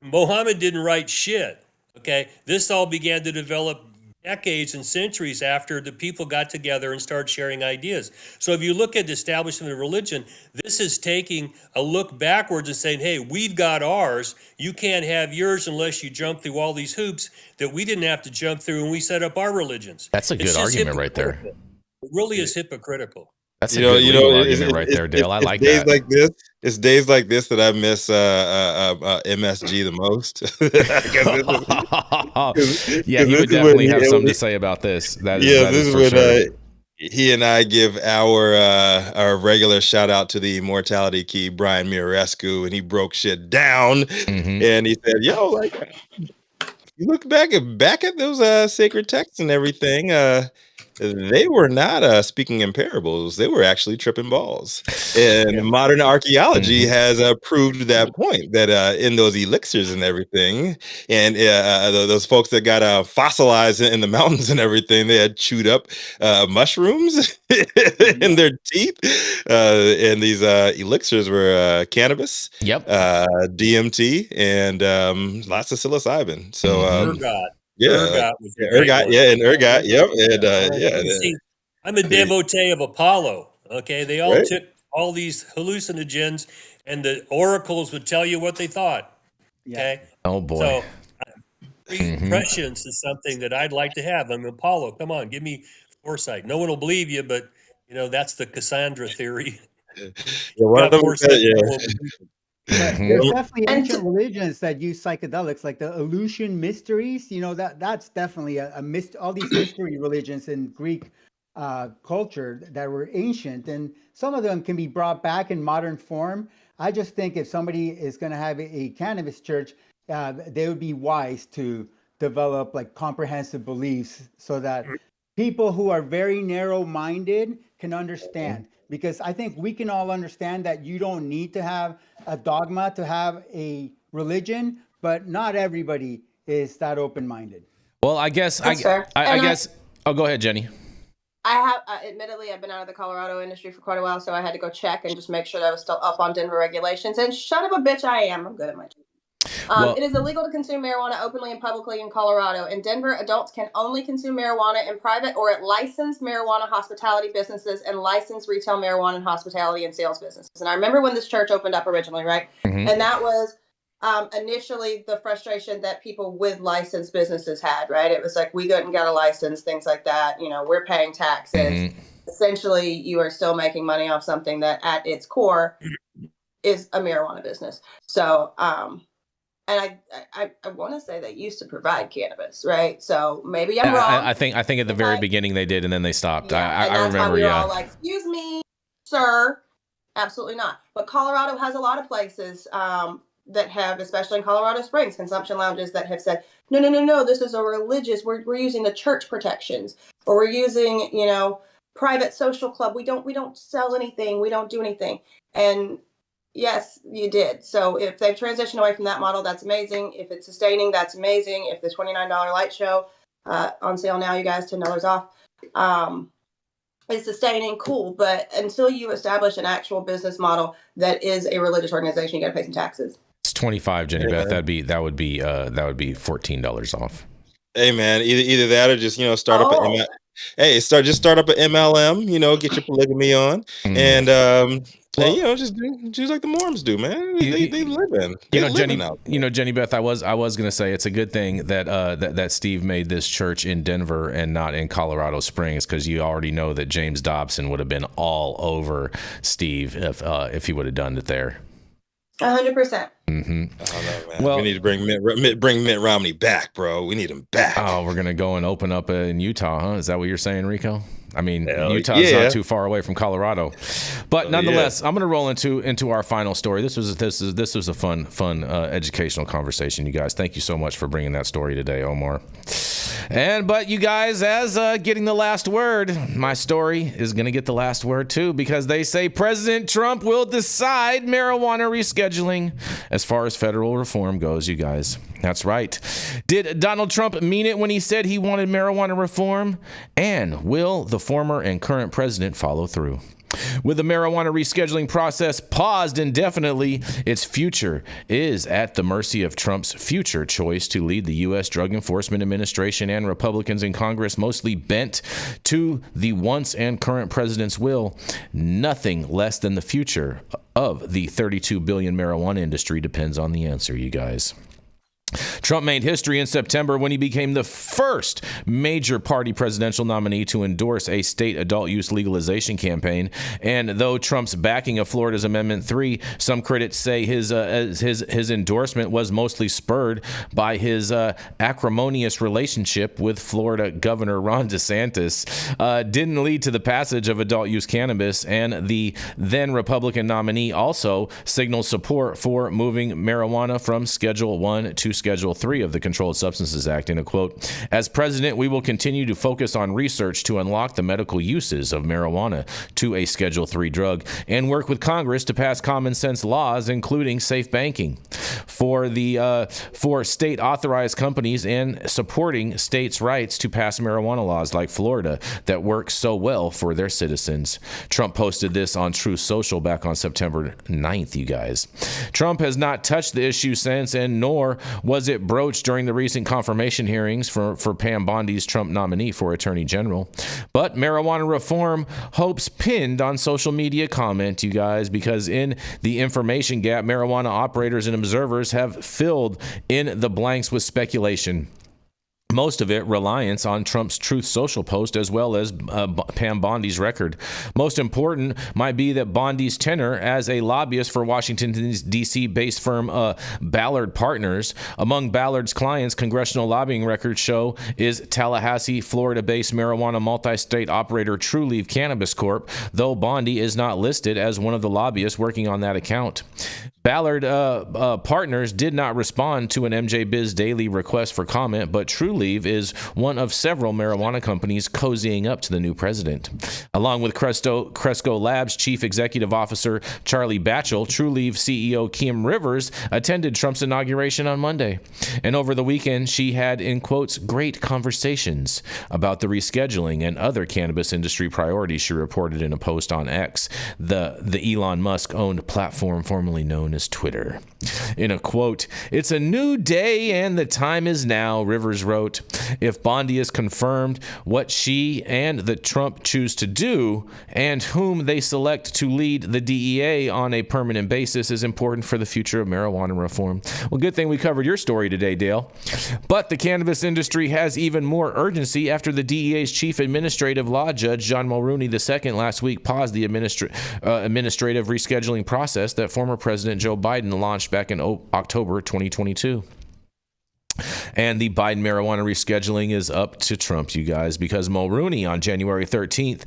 Muhammad didn't write shit. Okay, this all began to develop decades and centuries after the people got together and started sharing ideas. So if you look at the establishment of religion, this is taking a look backwards and saying, hey, we've got ours. You can't have yours unless you jump through all these hoops that we didn't have to jump through when we set up our religions. That's a good argument right there. It really is hypocritical. That's a good argument right there, Dale. I like that. It's days like this that I miss MSG the most. Yeah, he would definitely have something to say about this. This is when sure. He and I give our regular shout out to the Immortality Key, Brian Mirescu, and he broke shit down. And he said, "Yo, like, you look back at those sacred texts and everything. They were not speaking in parables. They were actually tripping balls. And modern archaeology has proved that point, that in those elixirs and everything, and those folks that got fossilized in the mountains and everything, they had chewed up mushrooms in their teeth. And these elixirs were cannabis, DMT, and lots of psilocybin. So, ergot, and ergot, and See, I'm a devotee of Apollo. Okay, they all took all these hallucinogens, and the oracles would tell you what they thought. Okay. Oh boy. So prescience is something that I'd like to have. I mean, Apollo, come on, give me foresight. No one will believe you, but that's the Cassandra theory. Yeah, one of Got them foresight, said, no yeah. one will believe you. But Mhm. there's definitely And ancient religions that use psychedelics, like the Eleusinian mysteries. That's definitely a all these mystery religions in Greek culture that were ancient, and some of them can be brought back in modern form. I just think if somebody is going to have a cannabis church, they would be wise to develop like comprehensive beliefs so that people who are very narrow-minded can understand. Because I think we can all understand that you don't need to have a dogma to have a religion, but not everybody is that open-minded. Well, I guess That's fair. I And guess. Oh, go ahead, Jenny. I have, admittedly, I've been out of the Colorado industry for quite a while, so I had to go check and just make sure that I was still up on Denver regulations. And son of a bitch, I am. I'm good at my job. Well- It is illegal to consume marijuana openly and publicly in Colorado. In Denver, adults can only consume marijuana in private or at licensed marijuana hospitality businesses and licensed retail marijuana and hospitality and sales businesses. And I remember when this church opened up originally, right? Mhm. And that was initially the frustration that people with licensed businesses had, right? It was like, we couldn't get a license, things like that. We're paying taxes. Mhm. Essentially, you are still making money off something that at its core is a marijuana business. So, and I want to say they used to provide cannabis, right? So maybe I'm wrong. I think at the very beginning they did, and then they stopped. Yeah, and I that's remember. why we were Yeah. all like, "Excuse me, sir." Absolutely not. But Colorado has a lot of places that have, especially in Colorado Springs, consumption lounges that have said, no, this is a religious. We're using the church protections, or we're using private social club. We don't sell anything. We don't do anything. And yes, you did. So if they've transitioned away from that model, that's amazing. If it's sustaining, that's amazing. If the $29 light show on sale now, you guys, $10 off, is sustaining, cool. But until you establish an actual business model that is a religious organization, you got to pay some taxes. It's 25, Jenny Beth. Yeah. That would be $14 off. Hey man, either that or just start up Oh. an start up an MLM. Get your polygamy on, and just do like the Mormons do, man. They living. Jenny. Out. Jenny Beth. I was gonna say it's a good thing that that Steve made this church in Denver and not in Colorado Springs, because you already know that James Dobson would have been all over Steve if he would have done it there. 100%. Mm-hmm. Oh, no, man. Well, we need to bring Mitt Romney back, bro. We need him back. Oh, we're gonna go and open up in Utah, huh? Is that what you're saying, Rico? I mean, Hell Utah's yeah. not too far away from Colorado, but nonetheless, I'm going to roll into our final story. This was a fun educational conversation, you guys. Thank you so much for bringing that story today, Omar. But you guys, as getting the last word, my story is going to get the last word too, because they say President Trump will decide marijuana rescheduling as far as federal reform goes, you guys. That's right. Did Donald Trump mean it when he said he wanted marijuana reform? And will the former and current president follow through? With the marijuana rescheduling process paused indefinitely, its future is at the mercy of Trump's future choice to lead the U.S. Drug Enforcement Administration and Republicans in Congress, mostly bent to the once and current president's will. Nothing less than the future of the $32 billion marijuana industry depends on the answer, you guys. Trump made history in September when he became the first major party presidential nominee to endorse a state adult use legalization campaign. And though Trump's backing of Florida's Amendment 3, some critics say his endorsement was mostly spurred by his acrimonious relationship with Florida Governor Ron DeSantis, didn't lead to the passage of adult use cannabis. And the then Republican nominee also signaled support for moving marijuana from Schedule 1 to Schedule 3 of the Controlled Substances Act in a quote, "As president, we will continue to focus on research to unlock the medical uses of marijuana to a Schedule 3 drug and work with Congress to pass common sense laws, including safe banking for state authorized companies and supporting states' rights to pass marijuana laws like Florida that work so well for their citizens." Trump posted this on Truth Social back on September 9th, you guys. Trump has not touched the issue since, and nor was it broached during the recent confirmation hearings for Pam Bondi's Trump nominee for Attorney General. But marijuana reform hopes pinned on social media comment, you guys, because in the information gap, marijuana operators and observers observers have filled in the blanks with speculation. Most of it reliance on Trump's Truth Social post, as well as Pam Bondi's record. Most important might be that Bondi's tenure as a lobbyist for Washington, D.C.-based firm Ballard Partners. Among Ballard's clients, congressional lobbying records show is Tallahassee, Florida-based marijuana multi-state operator Trulieve Cannabis Corp., though Bondi is not listed as one of the lobbyists working on that account. Ballard Partners did not respond to an MJ Biz Daily request for comment, but Trulieve is one of several marijuana companies cozying up to the new president. Along with Cresco Labs Chief Executive Officer Charlie Batchel, Trulieve CEO Kim Rivers attended Trump's inauguration on Monday. And over the weekend, she had, in quotes, great conversations about the rescheduling and other cannabis industry priorities, she reported in a post on X, the Elon Musk-owned platform formerly known as Twitter. In a quote, "It's a new day and the time is now," Rivers wrote. If Bondi is confirmed, what she and the Trump choose to do and whom they select to lead the DEA on a permanent basis is important for the future of marijuana reform. Well, good thing we covered your story today, Dale. But the cannabis industry has even more urgency after the DEA's chief administrative law judge, John Mulrooney II, last week paused the administrative rescheduling process that former President Joe Biden launched back in October 2022. And the Biden marijuana rescheduling is up to Trump, you guys, because Mulrooney on January 13th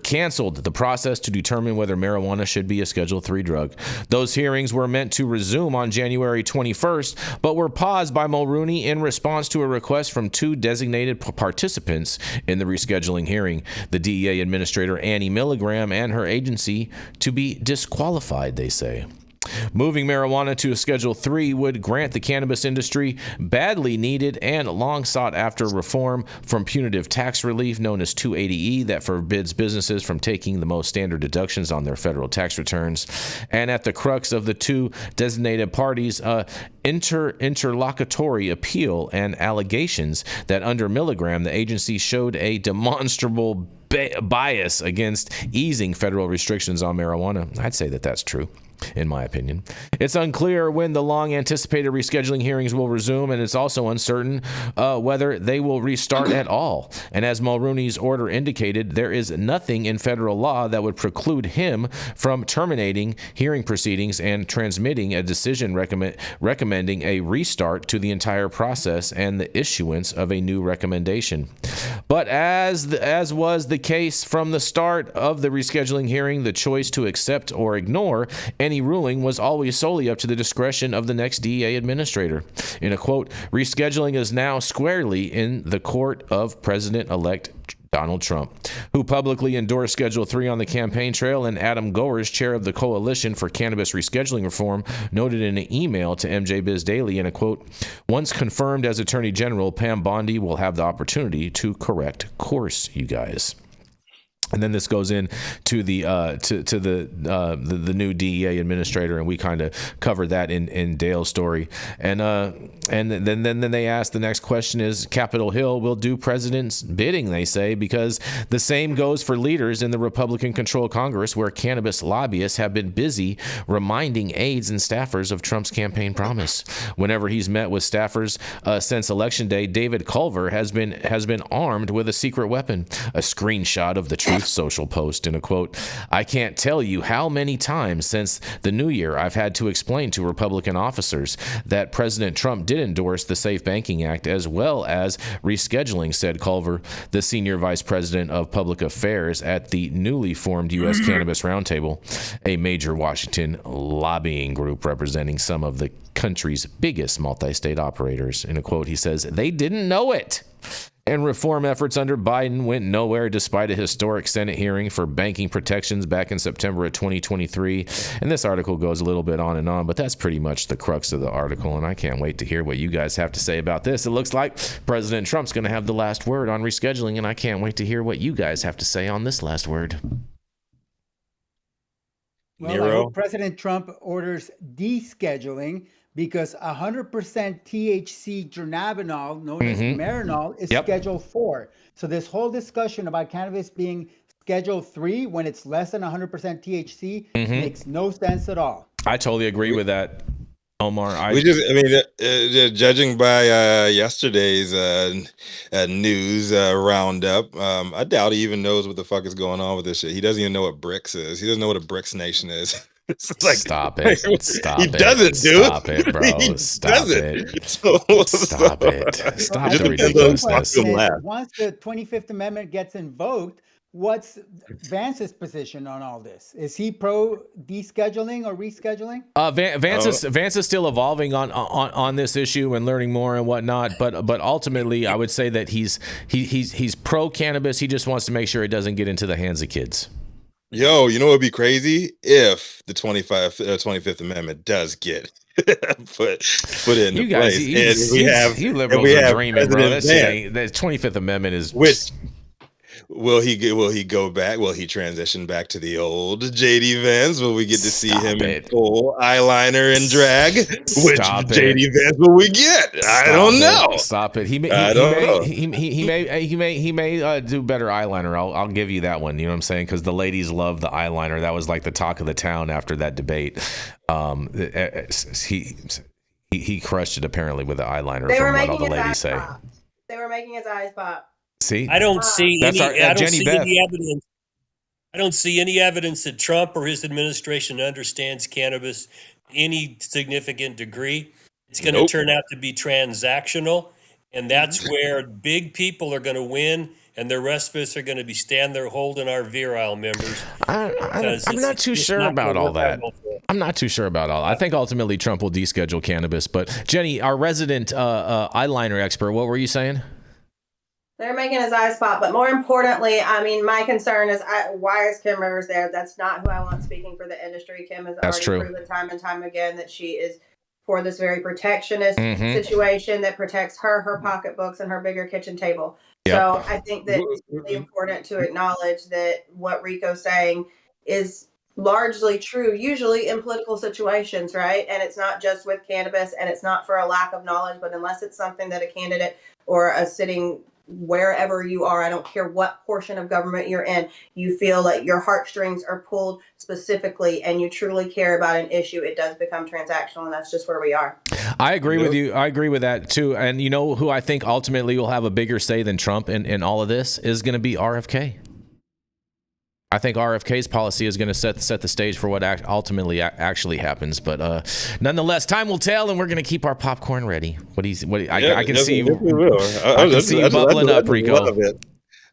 canceled the process to determine whether marijuana should be a Schedule III drug. Those hearings were meant to resume on January 21st, but were paused by Mulrooney in response to a request from two designated participants in the rescheduling hearing, the DEA Administrator Annie Milgram and her agency, to be disqualified, they say. Moving marijuana to a Schedule III would grant the cannabis industry badly needed and long sought after reform from punitive tax relief known as 280E that forbids businesses from taking the most standard deductions on their federal tax returns. And at the crux of the two designated parties, interlocutory appeal and allegations that under Milgram, the agency showed a demonstrable bias against easing federal restrictions on marijuana. I'd say that that's true, in my opinion. It's unclear when the long-anticipated rescheduling hearings will resume, and it's also uncertain whether they will restart at all. And as Mulrooney's order indicated, there is nothing in federal law that would preclude him from terminating hearing proceedings and transmitting a decision recommending a restart to the entire process and the issuance of a new recommendation. But as was the case from the start of the rescheduling hearing, the choice to accept or ignore any ruling was always solely up to the discretion of the next DEA administrator. In a quote, rescheduling is now squarely in the court of President-elect Donald Trump, who publicly endorsed Schedule III on the campaign trail, and Adam Gowers, chair of the Coalition for Cannabis Rescheduling Reform, noted in an email to MJ Biz Daily in a quote, "Once confirmed as Attorney General, Pam Bondi will have the opportunity to correct course, you guys." And then this goes in to the new DEA administrator, and we kind of covered that in Dale's story. And then they ask, the next question is, Capitol Hill will do president's bidding, they say, because the same goes for leaders in the Republican-controlled Congress, where cannabis lobbyists have been busy reminding aides and staffers of Trump's campaign promise. Whenever he's met with staffers since Election Day, David Culver has been armed with a secret weapon. A screenshot of the Truth Social post in a quote, "I can't tell you how many times since the new year I've had to explain to Republican officers that President Trump did endorse the Safe Banking Act as well as rescheduling," said Culver, the senior vice president of public affairs at the newly formed U.S. Cannabis Roundtable, a major Washington lobbying group representing some of the country's biggest multi-state operators. In a quote, he says, "They didn't know it." And reform efforts under Biden went nowhere despite a historic Senate hearing for banking protections back in September of 2023. And this article goes a little bit on, but that's pretty much the crux of the article. And I can't wait to hear what you guys have to say about this. It looks like President Trump's going to have the last word on rescheduling, and I can't wait to hear what you guys have to say on this last word. Well, I hope President Trump orders descheduling, because 100% THC dronabinol, known as Marinol, is Schedule 4. So this whole discussion about cannabis being Schedule 3 when it's less than 100% THC makes no sense at all. I totally agree with that. Omar, Judging by yesterday's news roundup, I doubt he even knows what the fuck is going on with this shit. He doesn't even know what BRICS is. He doesn't know what a BRICS nation is. It's like, stop it. Stop he it. doesn't, dude. Stop it, bro. He Stop doesn't. it. Stop it. Stop Just the depends on ridiculousness. fucking laugh. Once the 25th Amendment gets invoked, what's Vance's position on all this? Is he pro descheduling or rescheduling? Vance is still evolving on this issue and learning more and whatnot. But ultimately, I would say that he's pro cannabis. He just wants to make sure it doesn't get into the hands of kids. Yo, you know what would be crazy if the 25th Amendment does get put into You guys, place, you liberals are dreaming, bro. That 25th Amendment is Will he go back? Will he transition back to the old JD Vance? Will we get to see him in full eyeliner and drag? Which JD Vance will we get? I don't know. Stop it. He may do better eyeliner. I'll give you that one. You know what I'm saying? Because the ladies love the eyeliner. That was like the talk of the town after that debate. He crushed it apparently with the eyeliner. From what all the ladies say. They were making his eyes pop. See, I don't see any evidence. I don't see any evidence that Trump or his administration understands cannabis to any significant degree. It's going to turn out to be transactional, and that's where big people are going to win, and the rest of us are going to be standing there holding our virile members. I'm not too sure about all that. I'm not too sure about all. I think ultimately Trump will deschedule cannabis. But Jenny, our resident eyeliner expert, what were you saying? They're making his eyes pop, but more importantly, I mean, my concern is why is Kim Rivers there? That's not who I want speaking for the industry. Kim has already proven time and time again that she is for this very protectionist situation that protects her pocketbooks, and her bigger kitchen table. Yep. So I think that it's really important to acknowledge that what Rico's saying is largely true, usually in political situations, right? And it's not just with cannabis, and it's not for a lack of knowledge, but unless it's something that a candidate or a sitting wherever you are, I don't care what portion of government you're in, you feel like your heartstrings are pulled specifically and you truly care about an issue, it does become transactional, and that's just where we are. I agree with you. I agree with that too. And you know who I think ultimately will have a bigger say than Trump in all of this is going to be RFK. I think RFK's policy is going to set the stage for what ultimately actually happens. But nonetheless, time will tell, and we're going to keep our popcorn ready. I can see you bubbling up, Rico.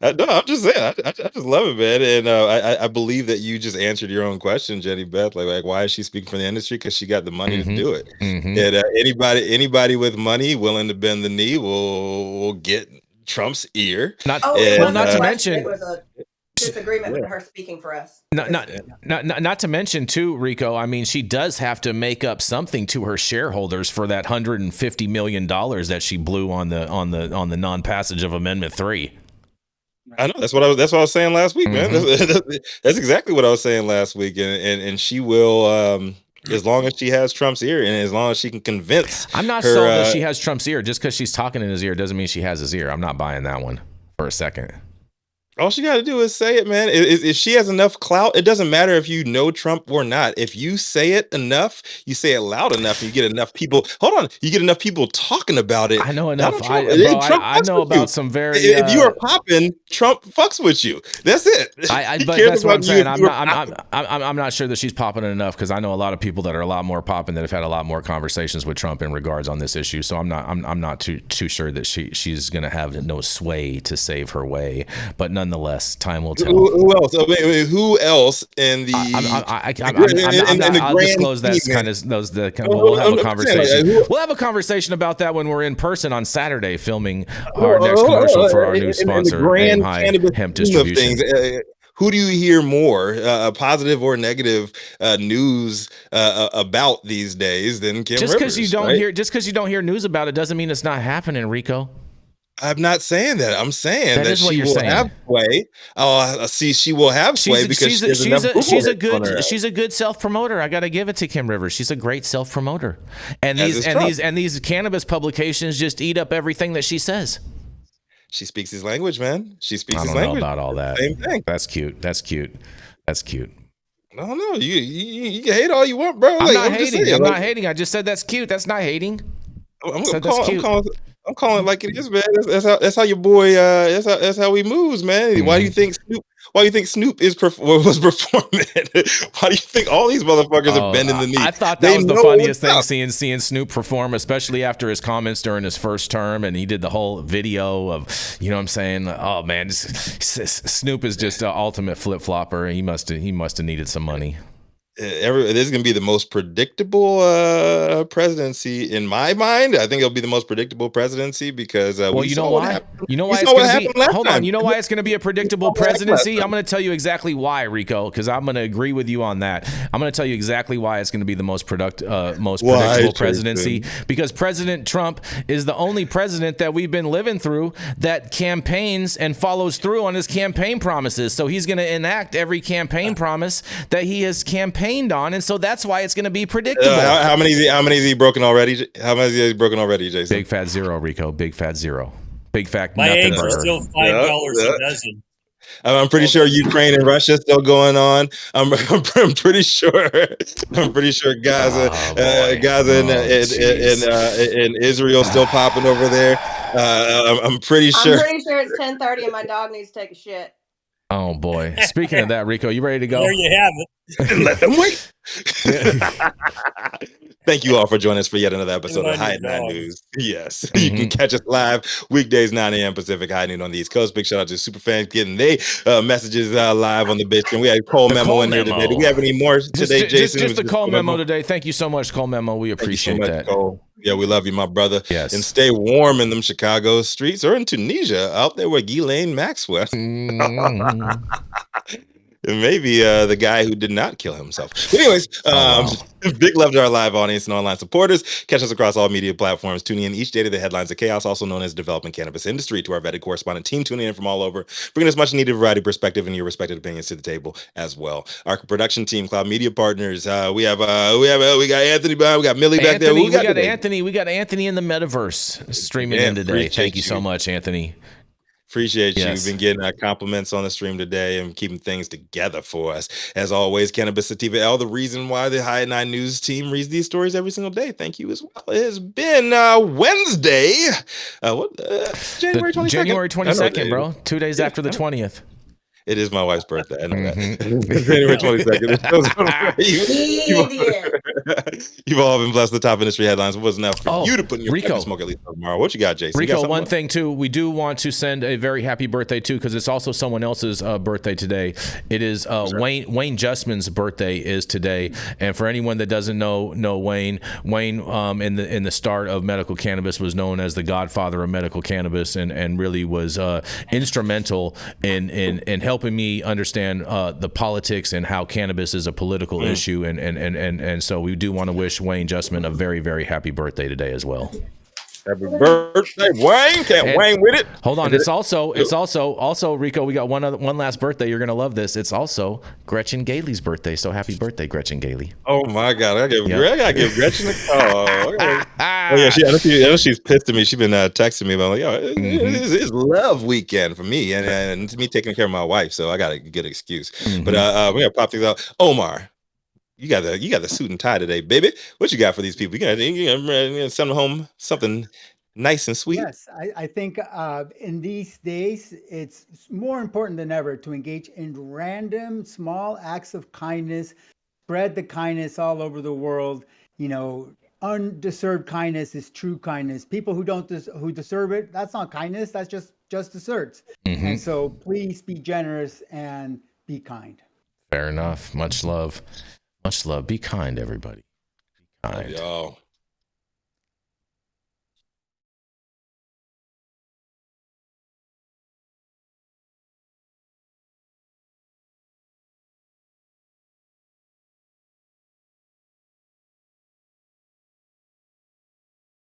No, I'm just saying, I just love it, man. And I believe that you just answered your own question, Jenny Beth. Like why is she speaking for the industry? Because she got the money to do it. And anybody with money willing to bend the knee will get Trump's ear. Not to mention. It was a disagreement with her speaking for us. Not to mention too, Rico, I mean, she does have to make up something to her shareholders for that $150 million that she blew on the non-passage of Amendment 3. I know that's what I was saying last week, man. That's exactly what I was saying last week, and she will. As long as she has Trump's ear, and as long as she can convince. I'm not sold that she has Trump's ear. Just because she's talking in his ear doesn't mean she has his ear. I'm not buying that one for a second. All she got to do is say it, man. If she has enough clout, it doesn't matter if you know Trump or not. If you say it enough, you say it loud enough, and you get enough people. You get enough people talking about it. I know enough. I know about some very. If you are popping, Trump fucks with you. That's it. But that's what I'm saying. I'm not sure that she's popping enough, because I know a lot of people that are a lot more popping that have had a lot more conversations with Trump in regards on this issue. So I'm not too sure that she's going to have no sway to save her way. But nonetheless, time will tell. Who else? I mean, who else in the? I'll disclose that kind of those. We'll have a conversation. We'll have a conversation about that when we're in person on Saturday, filming our next commercial for our new sponsor, Aim High Hemp Distribution. Who do you hear more, positive or negative news about these days than Kim Rivers? Just because you don't hear news about it doesn't mean it's not happening, Rico. I'm not saying that. I'm saying that she will have sway. She will have sway because she's a good self-promoter. I got to give it to Kim Rivers. She's a great self-promoter. And these cannabis publications just eat up everything that she says. She speaks his language, man. She speaks his language. I don't know about all that. Same thing. That's cute. I don't know. You can hate all you want, bro. I'm not just hating. saying, I'm not hating. I just said that's cute. That's not hating. I'm Said that's cute. I'm calling it like it is, man. That's how your boy. That's how he moves, man. Why do you think Snoop? Why do you think Snoop was performing? Why do you think all these motherfuckers are bending the knee? I thought that was the funniest thing seeing Snoop perform, especially after his comments during his first term, and he did the whole video of, you know what I'm saying? Oh man, Snoop is just an ultimate flip flopper. He must have needed some money. This is going to be the most predictable presidency in my mind. I think it'll be the most predictable presidency because you know why? You know why it's going to be? Hold on. You know why it's going to be a predictable presidency? I'm going to tell you exactly why, Rico, because I'm going to agree with you on that. I'm going to tell you exactly why it's going to be the most predictable presidency. Because President Trump is the only president that we've been living through that campaigns and follows through on his campaign promises. So he's going to enact every campaign promise that he has campaigned on, and so that's why it's going to be predictable. How many is he broken already? How many is he broken already, Jason? Big fat zero, Rico. Big fat zero. Big fat. My nothing eggs are burger. still $5 a dozen. I'm pretty sure Ukraine and Russia still going on. I'm pretty sure. I'm pretty sure Gaza, and Israel still popping over there. I'm pretty sure. I'm pretty sure it's 10:30 and my dog needs to take a shit. Oh boy! Speaking of that, Rico, you ready to go? There you have it. Let them wait. Thank you all for joining us for yet another episode of High at Nine News. Yes, you can catch us live weekdays 9 a.m. Pacific, high noon on the East Coast. Big shout out to super fans getting their messages live on the bitch. And we had Cole Memo in here today. Do we have any more today, Jason? Just the Cole Memo today. Thank you so much, Cole Memo. We appreciate that. Cole. Yeah, we love you, my brother. Yes. And stay warm in them Chicago streets or in Tunisia, out there with Ghislaine Maxwell. And maybe the guy who did not kill himself. But anyways, big love to our live audience and online supporters. Catch us across all media platforms. Tuning in each day to the headlines of chaos, also known as developing cannabis industry. To our vetted correspondent team tuning in from all over, bringing us much needed variety, perspective, and your respective opinions to the table as well. Our production team, Cloud Media Partners. We got Anthony, we got Millie back there. We got Anthony. We got Anthony in the metaverse streaming in today. Thank you so much, Anthony. Appreciate you. You've been getting compliments on the stream today and keeping things together for us. As always, Cannabis Sativa L, the reason why the High at Nine News team reads these stories every single day. Thank you as well. It has been Wednesday. January 22nd. January 22nd, bro. 2 days after the 20th. It is my wife's birthday. I know that. January 22nd. You've all been blessed with the top industry headlines. It wasn't enough for you to put in your Rico smoke at least tomorrow. What you got, Jason? Rico, one thing too, we do want to send a very happy birthday too, because it's also someone else's birthday today. It is Wayne Justman's birthday is today, and for anyone that doesn't know Wayne in the start of medical cannabis was known as the godfather of medical cannabis, and really was instrumental in helping me understand the politics and how cannabis is a political issue, and so we do want to wish Wayne Justman a very, very happy birthday today as well. Happy birthday, Wayne! Can't Wayne with it. Hold on, it's also Rico. We got one last birthday. You're gonna love this. It's also Gretchen Gailey's birthday. So happy birthday, Gretchen Gailey! Oh my God, I gotta give Gretchen a call. Oh yeah, I know she's pissed at me. She's been texting me about it's love weekend for me, and it's me taking care of my wife. So I got a good excuse. But we gotta pop things out. Omar, you got the suit and tie today, baby. What you got for these people? You got send them home something nice and sweet. Yes, I think in these days it's more important than ever to engage in random small acts of kindness, spread the kindness all over the world. You know, undeserved kindness is true kindness. People who who deserve it, that's not kindness. That's just desserts. And so please be generous and be kind. Fair enough. Much love. Much love. Be kind, everybody. Be kind. Y'all.